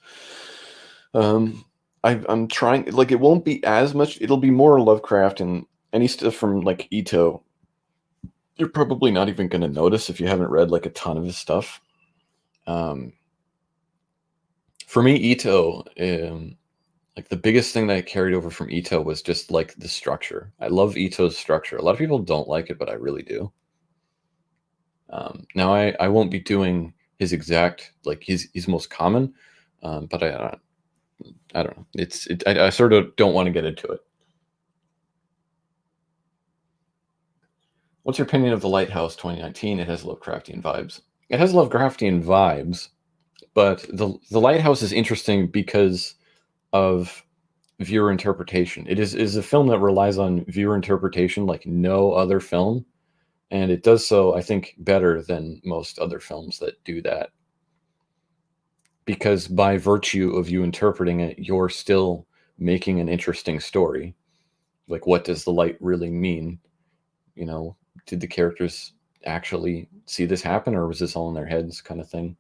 I'm trying, like, it won't be as much. It'll be more Lovecraft, and any stuff from like Ito you're probably not even going to notice if you haven't read like a ton of his stuff. For me, Ito, like the biggest thing that I carried over from Ito was just like the structure. I love Ito's structure. A lot of people don't like it, but I really do. Now I won't be doing his exact, like his most common, but I don't know. I sort of don't want to get into it. What's your opinion of The Lighthouse 2019? It has Lovecraftian vibes. It has Lovecraftian vibes, but the Lighthouse is interesting because of viewer interpretation. It is a film that relies on viewer interpretation like no other film, and it does so, I think, better than most other films that do that. Because by virtue of you interpreting it, you're still making an interesting story. Like, what does the light really mean? You know, did the characters actually see this happen, or was this all in their heads, kind of thing?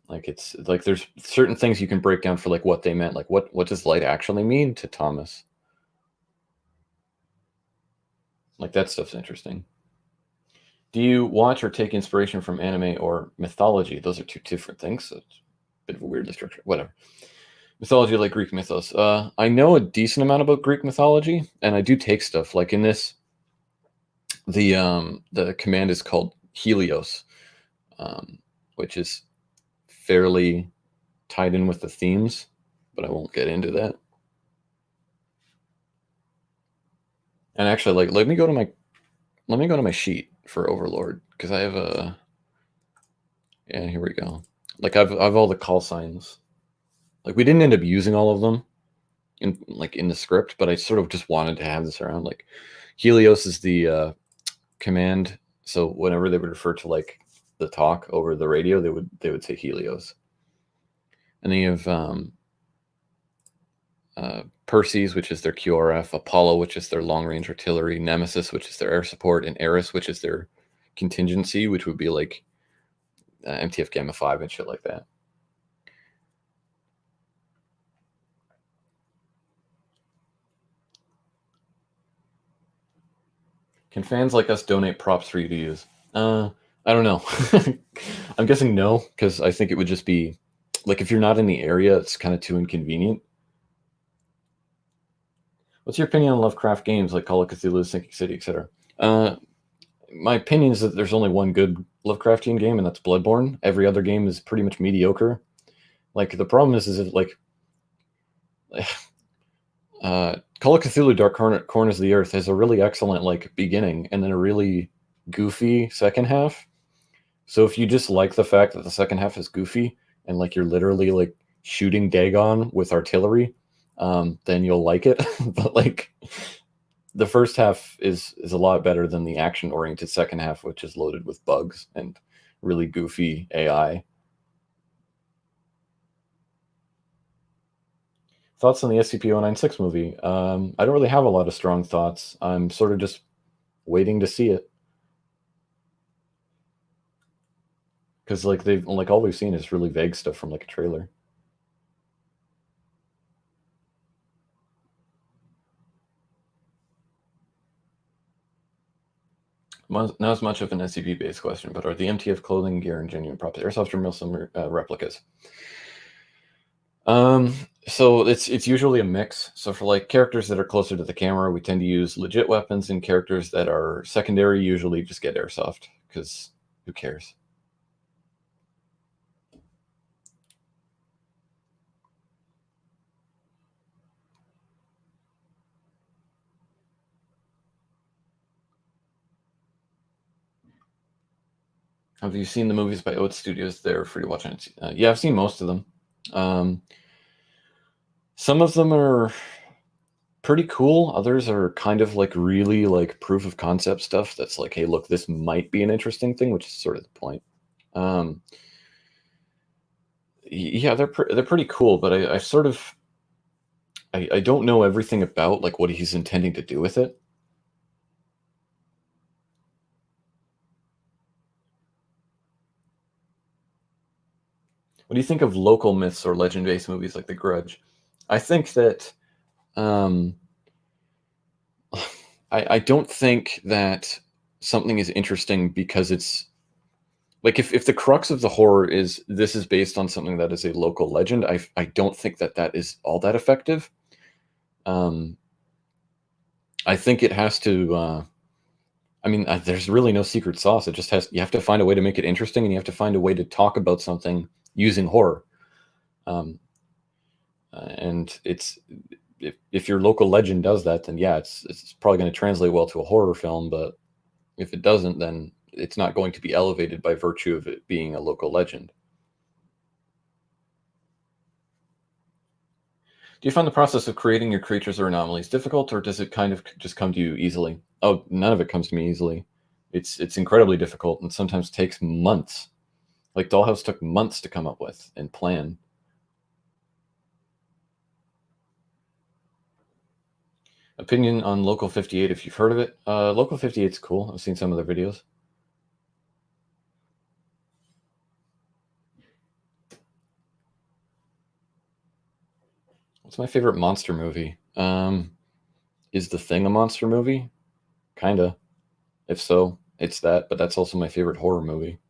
Like, it's like there's certain things you can break down for like what they meant. Like, what does light actually mean to Thomas? Like, that stuff's interesting. Do you watch or take inspiration from anime or mythology? Those are two different things. So it's a bit of a weird structure. Whatever. Mythology, like Greek mythos. I know a decent amount about Greek mythology, and I do take stuff. Like in this, the command is called Helios, which is fairly tied in with the themes, but I won't get into that. And actually, like, let me go to my sheet for Overlord, because I have a, yeah, here we go. Like, I've all the call signs. Like, we didn't end up using all of them in the script, but I sort of just wanted to have this around. Like, Helios is the command, so whenever they would refer to like the talk over the radio, they would say Helios. And then you have Perseus, which is their QRF, Apollo, which is their long-range artillery, Nemesis, which is their air support, and Eris, which is their contingency, which would be like MTF Gamma 5 and shit like that. Can fans like us donate props for you to use? I don't know. I'm guessing no, because I think it would just be, like, if you're not in the area, it's kind of too inconvenient. What's your opinion on Lovecraft games like Call of Cthulhu, Sinking City, etc.? My opinion is that there's only one good Lovecraftian game, and that's Bloodborne. Every other game is pretty much mediocre. Like, the problem is that, like, Call of Cthulhu Dark Corners of the Earth has a really excellent, like, beginning, and then a really goofy second half. So if you just like the fact that the second half is goofy, and, like, you're literally, like, shooting Dagon with artillery, then you'll like it. But, like, the first half is a lot better than the action-oriented second half, which is loaded with bugs and really goofy AI. Thoughts on the SCP-096 movie? I don't really have a lot of strong thoughts. I'm sort of just waiting to see it. Because, like, all we've seen is really vague stuff from, like, a trailer. Not as much of an SCP-based question, but are the MTF clothing, gear, and genuine props airsoft or Milsim replicas? So it's usually a mix. So for like characters that are closer to the camera, we tend to use legit weapons, and characters that are secondary usually just get airsoft, because who cares? Have you seen the movies by Oat Studios? They're free to watch on it. Yeah, I've seen most of them. Some of them are pretty cool. Others are kind of like really like proof of concept stuff that's like, hey, look, this might be an interesting thing, which is sort of the point. Um, yeah, they're pretty cool, but I sort of I don't know everything about like what he's intending to do with it. What do you think of local myths or legend-based movies like The Grudge? I think that um, I don't think that something is interesting because it's like if the crux of the horror is this is based on something that is a local legend, I don't think that that is all that effective. Um, I think it has to. I mean, there's really no secret sauce. It just has. You have to find a way to make it interesting, and you have to find a way to talk about something using horror. Um, and it's if your local legend does that, then yeah, it's probably going to translate well to a horror film. But if it doesn't, then it's not going to be elevated by virtue of it being a local legend. Do you find the process of creating your creatures or anomalies difficult, or does it kind of just come to you easily? Oh, none of it comes to me easily. It's incredibly difficult and sometimes takes months. Like Dollhouse took months to come up with and plan. Opinion on Local 58, if you've heard of it. Local 58 is cool. I've seen some of their videos. What's my favorite monster movie? Is The Thing a monster movie? Kinda. If so, it's that, but that's also my favorite horror movie.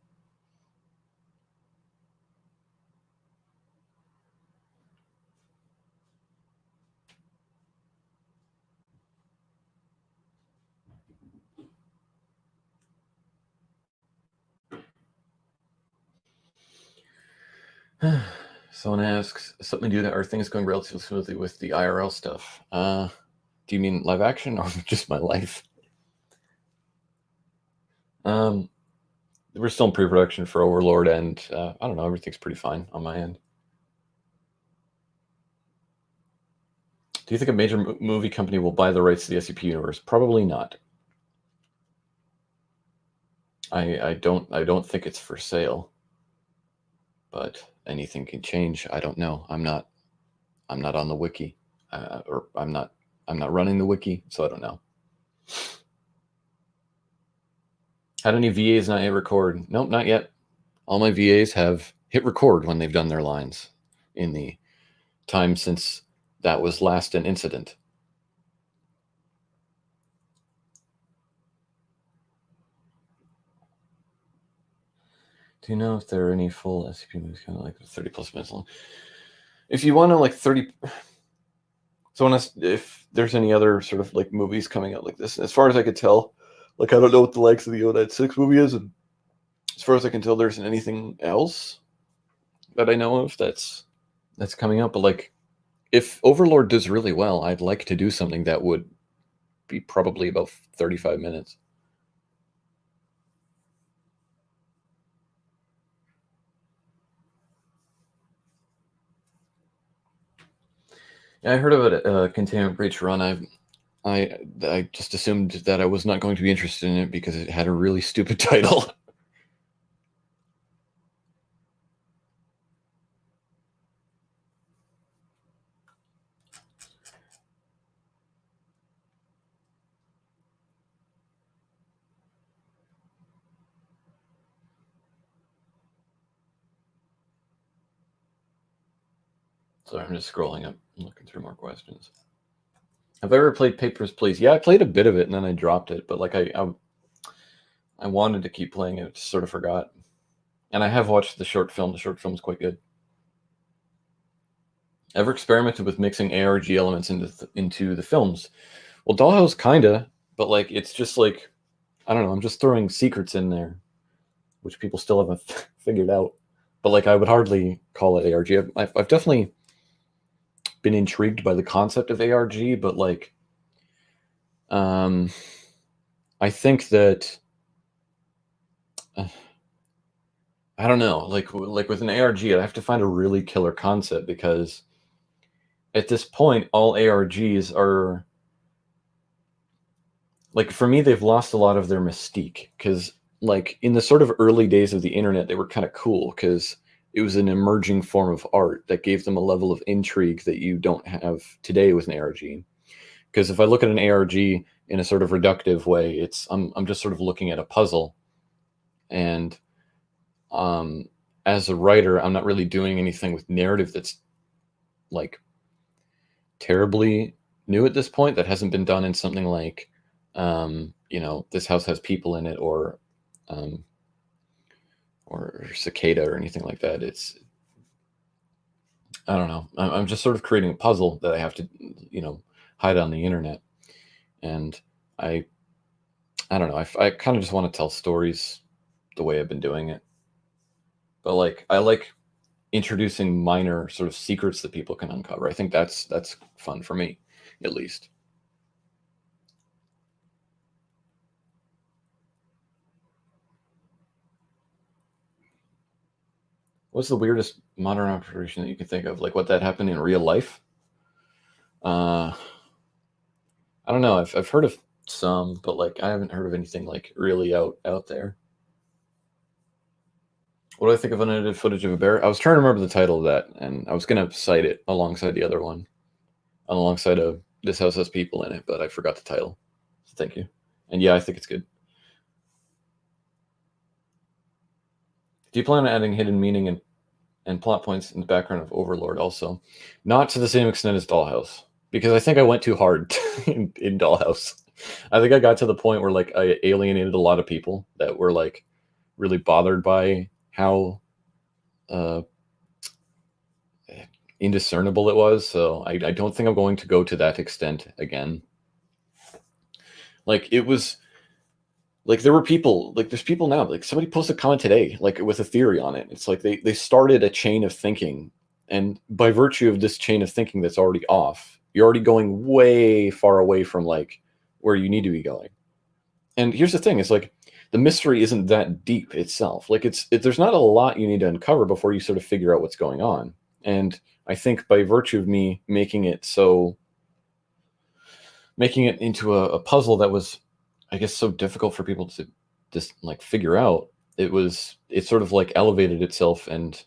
Someone asks, something to do that are things going relatively smoothly with the IRL stuff? Do you mean live action or just my life? Um, we're still in pre-production for Overlord, and I don't know, everything's pretty fine on my end. Do you think a major movie company will buy the rights to the SCP universe? Probably not. I don't think it's for sale, but anything can change. I don't know. I'm not on the wiki, or I'm not running the wiki, so I don't know. Had any VAs not yet record? Nope, not yet. All my VAs have hit record when they've done their lines in the time since that was last an incident. Do you know if there are any full SCP movies kind of like 30 plus minutes long? If you want to like 30, someone asked if there's any other sort of like movies coming out like this. As far as I could tell, like I don't know what the likes of the Odette 6 movie is, and as far as I can tell, there isn't anything else that I know of that's coming up. But like, if Overlord does really well, I'd like to do something that would be probably about 35 minutes. Yeah, I heard of a Containment Breach run. I just assumed that I was not going to be interested in it because it had a really stupid title. Sorry, I'm just scrolling up and looking through more questions. Have I ever played Papers, Please? Yeah, I played a bit of it and then I dropped it. But like I wanted to keep playing it, just sort of forgot. And I have watched the short film. The short film's quite good. Ever experimented with mixing ARG elements into the films? Well, Dollhouse kinda, but like it's just like I don't know. I'm just throwing secrets in there, which people still haven't figured out. But like I would hardly call it ARG. I've definitely been intrigued by the concept of ARG, but like um, I think that I don't know. Like with an ARG, I have to find a really killer concept because at this point, all ARGs are like for me, they've lost a lot of their mystique, because like in the sort of early days of the internet, they were kind of cool because it was an emerging form of art that gave them a level of intrigue that you don't have today with an ARG. Because if I look at an ARG in a sort of reductive way, I'm just sort of looking at a puzzle, and as a writer, I'm not really doing anything with narrative that's like terribly new at this point, that hasn't been done in something like this house has people in it, um, or cicada or anything like that. I don't know. I'm just sort of creating a puzzle that I have to hide on the internet, and I I don't know. I kind of just want to tell stories the way I've been doing it, but like I like introducing minor sort of secrets that people can uncover. I think that's fun for me, at least. What's the weirdest modern observation that you can think of? Like what that happened in real life? Uh, I don't know. I've heard of some, but like I haven't heard of anything like really out there. What do I think of unedited footage of a bear? I was trying to remember the title of that, and I was gonna cite it alongside the other one, alongside of This House Has People in It, but I forgot the title. So thank you. And yeah, I think it's good. Do you plan on adding hidden meaning and plot points in the background of Overlord also? Not to the same extent as Dollhouse, because I think I went too hard in Dollhouse. I think I got to the point where like I alienated a lot of people that were like really bothered by how uh, indiscernible it was. So I don't think I'm going to go to that extent again. Like it was like there were people, like there's people now, like somebody posted a comment today like with a theory on it. It's like they started a chain of thinking, and by virtue of this chain of thinking that's already off, you're already going way far away from like where you need to be going. And here's the thing, it's like the mystery isn't that deep itself. Like there's not a lot you need to uncover before you sort of figure out what's going on. And I think by virtue of me making it into a puzzle that was, I guess, so difficult for people to just like figure out, it sort of like elevated itself. And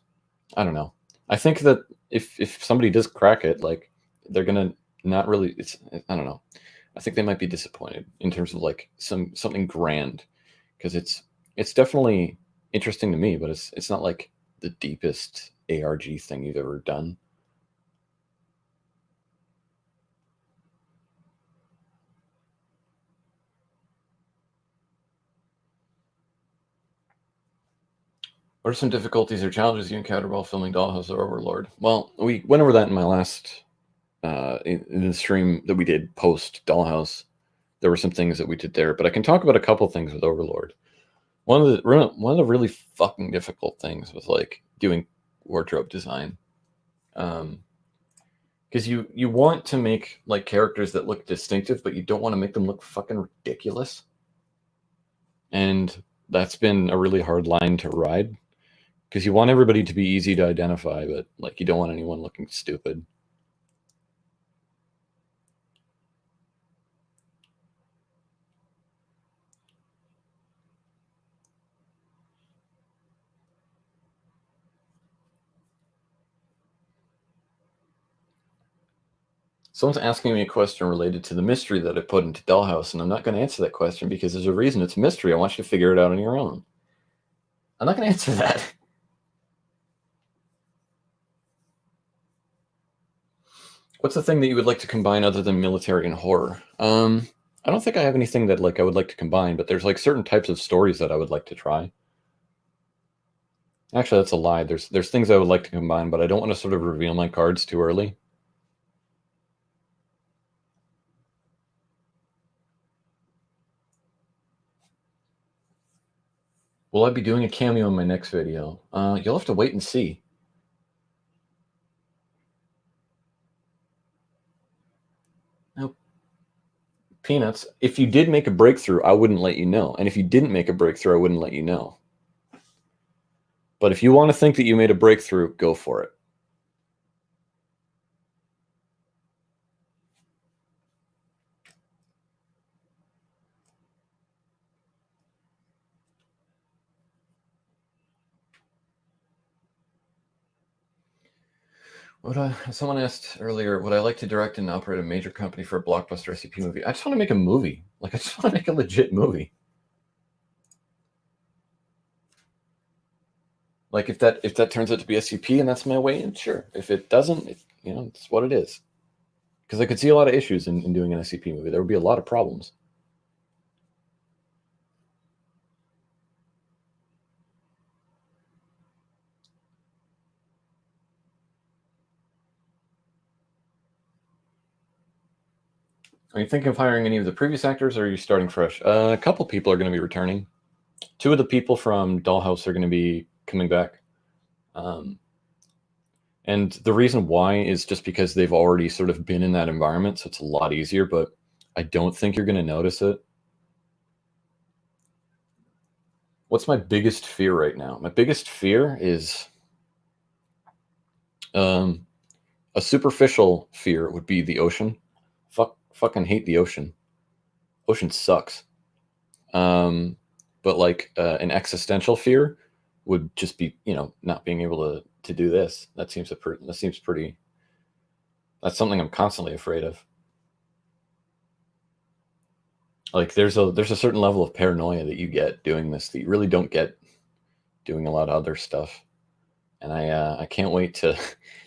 I don't know. I think that if somebody does crack it, like they're gonna not really. I don't know. I think they might be disappointed in terms of like something grand, because it's definitely interesting to me, but it's not like the deepest ARG thing you've ever done. What are some difficulties or challenges you encountered while filming Dollhouse or Overlord? Well, we went over that in my last in the stream that we did post Dollhouse. There were some things that we did there, but I can talk about a couple things with Overlord. One of the really fucking difficult things was like doing wardrobe design, because you want to make like characters that look distinctive, but you don't want to make them look fucking ridiculous, and that's been a really hard line to ride, because you want everybody to be easy to identify, but like you don't want anyone looking stupid. Someone's asking me a question related to the mystery that I put into Dollhouse, and I'm not going to answer that question because there's a reason it's a mystery. I want you to figure it out on your own. I'm not going to answer that. What's the thing that you would like to combine other than military and horror? I don't think I have anything that like I would like to combine, but there's like certain types of stories that I would like to try. Actually, that's a lie. There's things I would like to combine, but I don't want to sort of reveal my cards too early. Will I be doing a cameo in my next video? You'll have to wait and see. Now, Peanuts, if you did make a breakthrough, I wouldn't let you know. And if you didn't make a breakthrough, I wouldn't let you know. But if you want to think that you made a breakthrough, go for it. Someone asked earlier, would I like to direct and operate a major company for a blockbuster SCP movie? I just want to make a movie. Like, I just want to make a legit movie. Like, if that turns out to be SCP and that's my way in, sure. If it doesn't, it's what it is. Because I could see a lot of issues in doing an SCP movie. There would be a lot of problems. Are you thinking of hiring any of the previous actors, or are you starting fresh? A couple people are going to be returning. 2 of the people from Dollhouse are going to be coming back. And the reason why is just because they've already sort of been in that environment, so it's a lot easier, but I don't think you're going to notice it. What's my biggest fear right now? My biggest fear is a superficial fear would be the ocean. Fucking hate the ocean. Ocean sucks. But like an existential fear would just be, not being able to do this. That seems pretty. That's something I'm constantly afraid of. Like there's a certain level of paranoia that you get doing this that you really don't get doing a lot of other stuff. And I can't wait to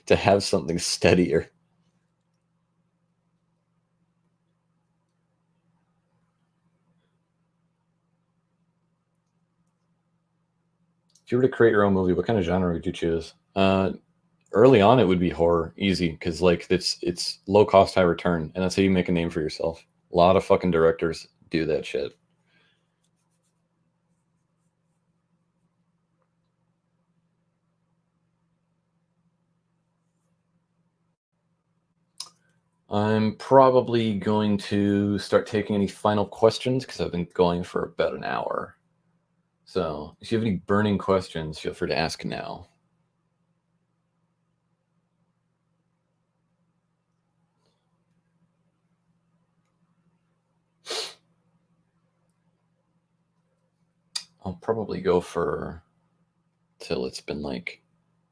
to have something steadier. If you were to create your own movie, what kind of genre would you choose? Early on, it would be horror, easy, because like it's low cost, high return, and that's how you make a name for yourself. A lot of fucking directors do that shit. I'm probably going to start taking any final questions because I've been going for about an hour. So if you have any burning questions, feel free to ask now. I'll probably go for till it's been like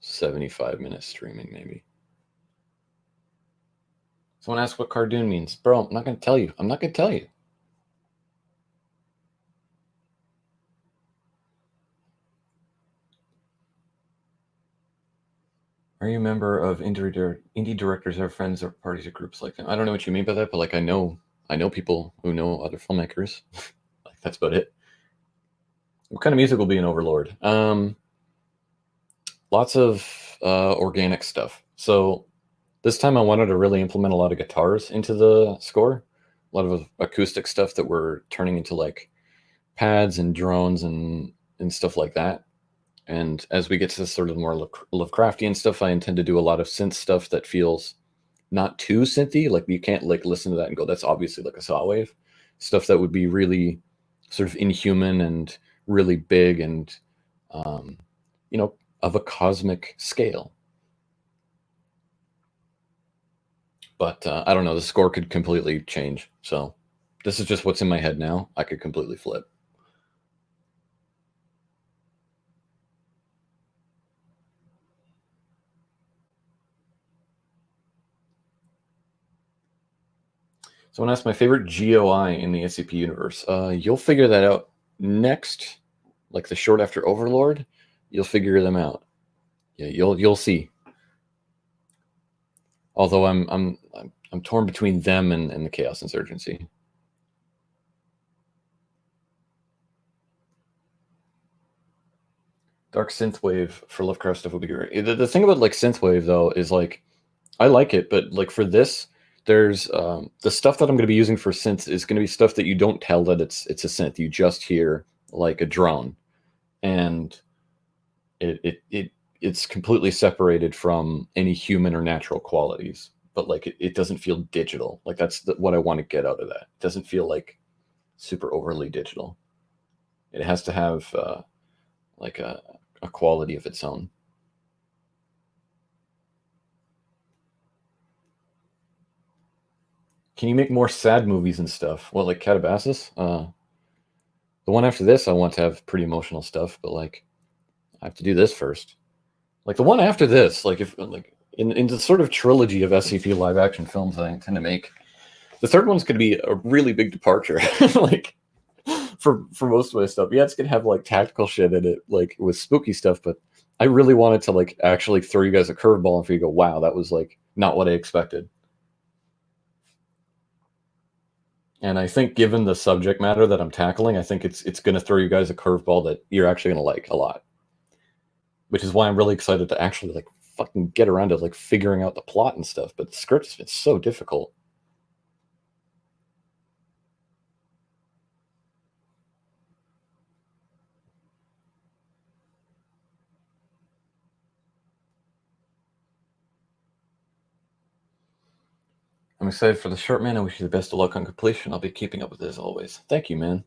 75 minutes streaming, maybe. Someone asked what cardoon means. Bro, I'm not going to tell you. I'm not going to tell you. Are you a member of indie directors or friends or parties or groups like them? I don't know what you mean by that, but like I know people who know other filmmakers. Like that's about it. What kind of music will be in Overlord? Lots of organic stuff. So this time I wanted to really implement a lot of guitars into the score, a lot of acoustic stuff that we're turning into like pads and drones and stuff like that. And as we get to sort of more Lovecraftian stuff, I intend to do a lot of synth stuff that feels not too synthy. Like you can't like listen to that and go, that's obviously like a saw wave. Stuff that would be really sort of inhuman and really big and of a cosmic scale. But I don't know. The score could completely change. So this is just what's in my head now. I could completely flip. Someone asked my favorite GOI in the SCP universe. You'll figure that out next, like the short after Overlord. You'll figure them out. Yeah, you'll see. Although I'm torn between them and the Chaos Insurgency. Dark synthwave for Lovecraft stuff would be great. The thing about like synthwave though is like I like it, but like for this, there's the stuff that I'm going to be using for synths is going to be stuff that you don't tell that it's a synth. You just hear like a drone, and it's completely separated from any human or natural qualities. But like it doesn't feel digital. Like that's what I want to get out of that. It doesn't feel like super overly digital. It has to have like a quality of its own. Can you make more sad movies and stuff? Well, like Catabasis? The one after this, I want to have pretty emotional stuff, but like I have to do this first. Like the one after this, like if like in the sort of trilogy of SCP live action films I intend to make, the third one's going to be a really big departure. Like for most of my stuff, yeah, it's going to have like tactical shit in it, like with spooky stuff. But I really wanted to like actually throw you guys a curveball and for you to go, wow, that was like not what I expected. And I think given the subject matter that I'm tackling, I think it's going to throw you guys a curveball that you're actually going to like a lot. Which is why I'm really excited to actually like fucking get around to like figuring out the plot and stuff. But the script has been so difficult. I'm excited for the short, man. I wish you the best of luck on completion. I'll be keeping up with it as always. Thank you, man.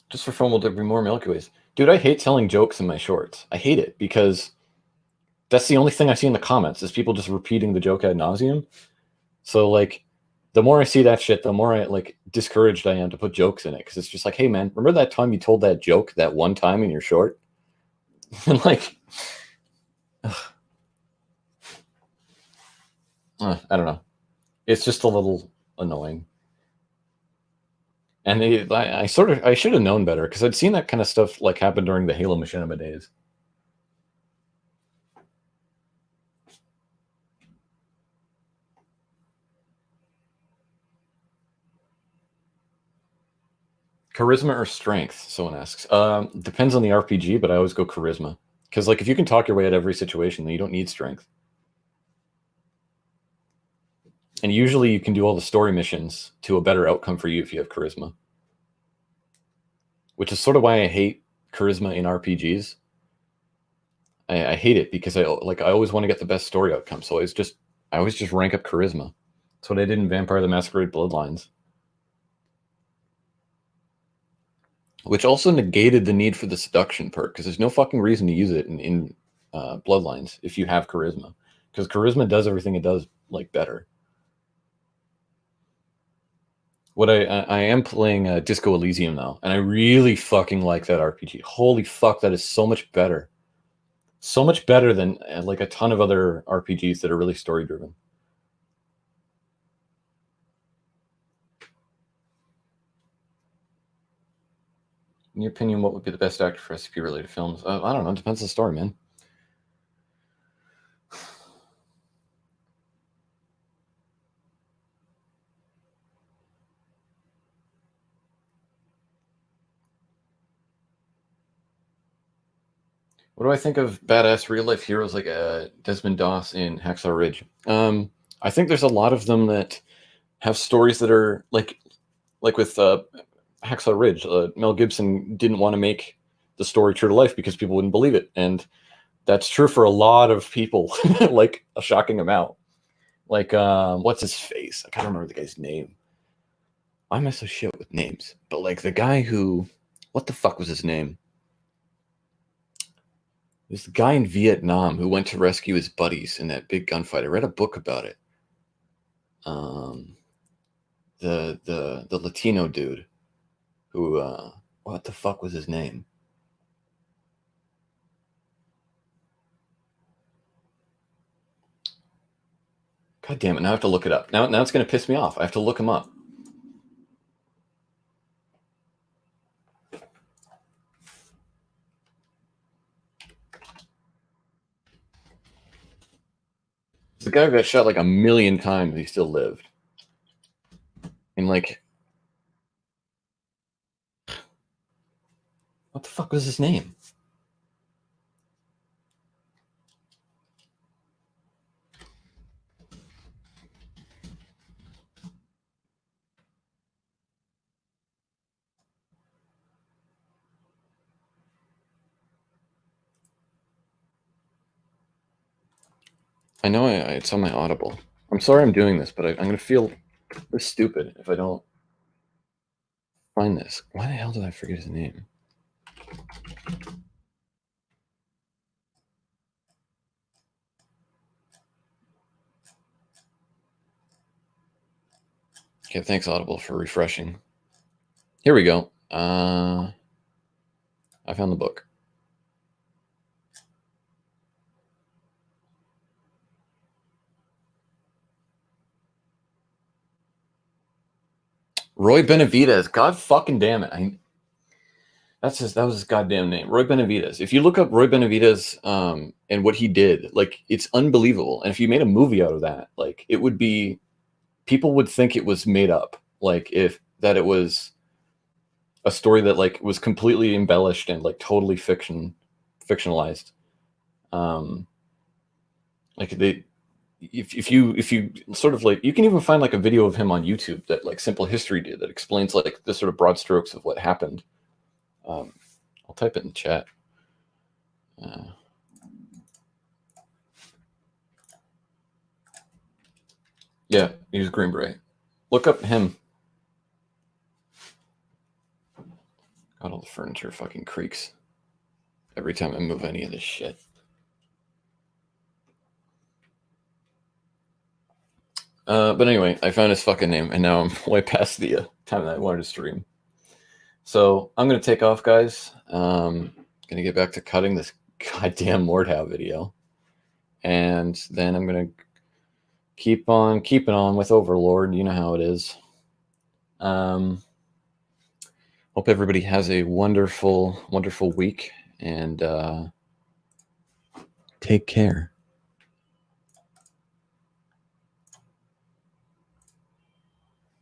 Just for fun, will there be more Milky Ways? Dude, I hate telling jokes in my shorts. I hate it because that's the only thing I see in the comments is people just repeating the joke ad nauseum. So like, the more I see that shit, the more I like discouraged I am to put jokes in it because it's just like, hey man, remember that time you told that joke that one time in your short? And like, I don't know. It's just a little annoying. And I should have known better because I'd seen that kind of stuff like happen during the Halo Machinima days. Charisma or strength? Someone asks. Depends on the RPG, but I always go charisma because like if you can talk your way out of every situation, then you don't need strength. And usually you can do all the story missions to a better outcome for you if you have charisma. Which is sort of why I hate charisma in RPGs. I hate it because I always want to get the best story outcome. So I always just rank up charisma. That's what I did in Vampire the Masquerade Bloodlines. Which also negated the need for the seduction perk because there's no fucking reason to use it in Bloodlines if you have charisma, because charisma does everything it does like better. What I am playing Disco Elysium now, and I really fucking like that RPG. Holy fuck, that is so much better, so much better than like a ton of other RPGs that are really story driven. In your opinion, what would be the best actor for SCP related films? I don't know. It depends on the story, man. What do I think of badass real life heroes like Desmond Doss in Hacksaw Ridge? I think there's a lot of them that have stories that are like with Hacksaw Ridge. Mel Gibson didn't want to make the story true to life because people wouldn't believe it, and that's true for a lot of people, like a shocking amount. Like what's his face? I can't remember the guy's name. Why am I so shit with names? But like the guy who, what the fuck was his name? There's the guy in Vietnam who went to rescue his buddies in that big gunfight. I read a book about it. The Latino dude who what the fuck was his name? God damn it! Now I have to look it up. Now it's gonna piss me off. I have to look him up. The guy who got shot like a million times, he still lived. And like, what the fuck was his name? I know it's on my Audible. I'm sorry I'm doing this, but I'm gonna feel this stupid if I don't find this. Why the hell did I forget his name? Okay, thanks Audible for refreshing. Here we go. I found the book. Roy Benavides. God fucking damn it. That was his goddamn name. Roy Benavides. If you look up Roy Benavides and what he did, like, it's unbelievable. And if you made a movie out of that, like, it would be, people would think it was made up. Like, if that it was a story that like was completely embellished and like totally fictionalized. Like they, if you sort of like, you can even find like a video of him on YouTube that like Simple History did that explains like the sort of broad strokes of what happened. I'll type it in the chat. Yeah, he's Green Beret. Look up him. God, all the furniture fucking creaks every time I move any of this shit. But anyway, I found his fucking name, and now I'm way past the time that I wanted to stream. So I'm gonna take off, guys. Gonna get back to cutting this goddamn Mordhau video, and then I'm gonna keep on keeping on with Overlord. You know how it is. Hope everybody has a wonderful, wonderful week, and take care.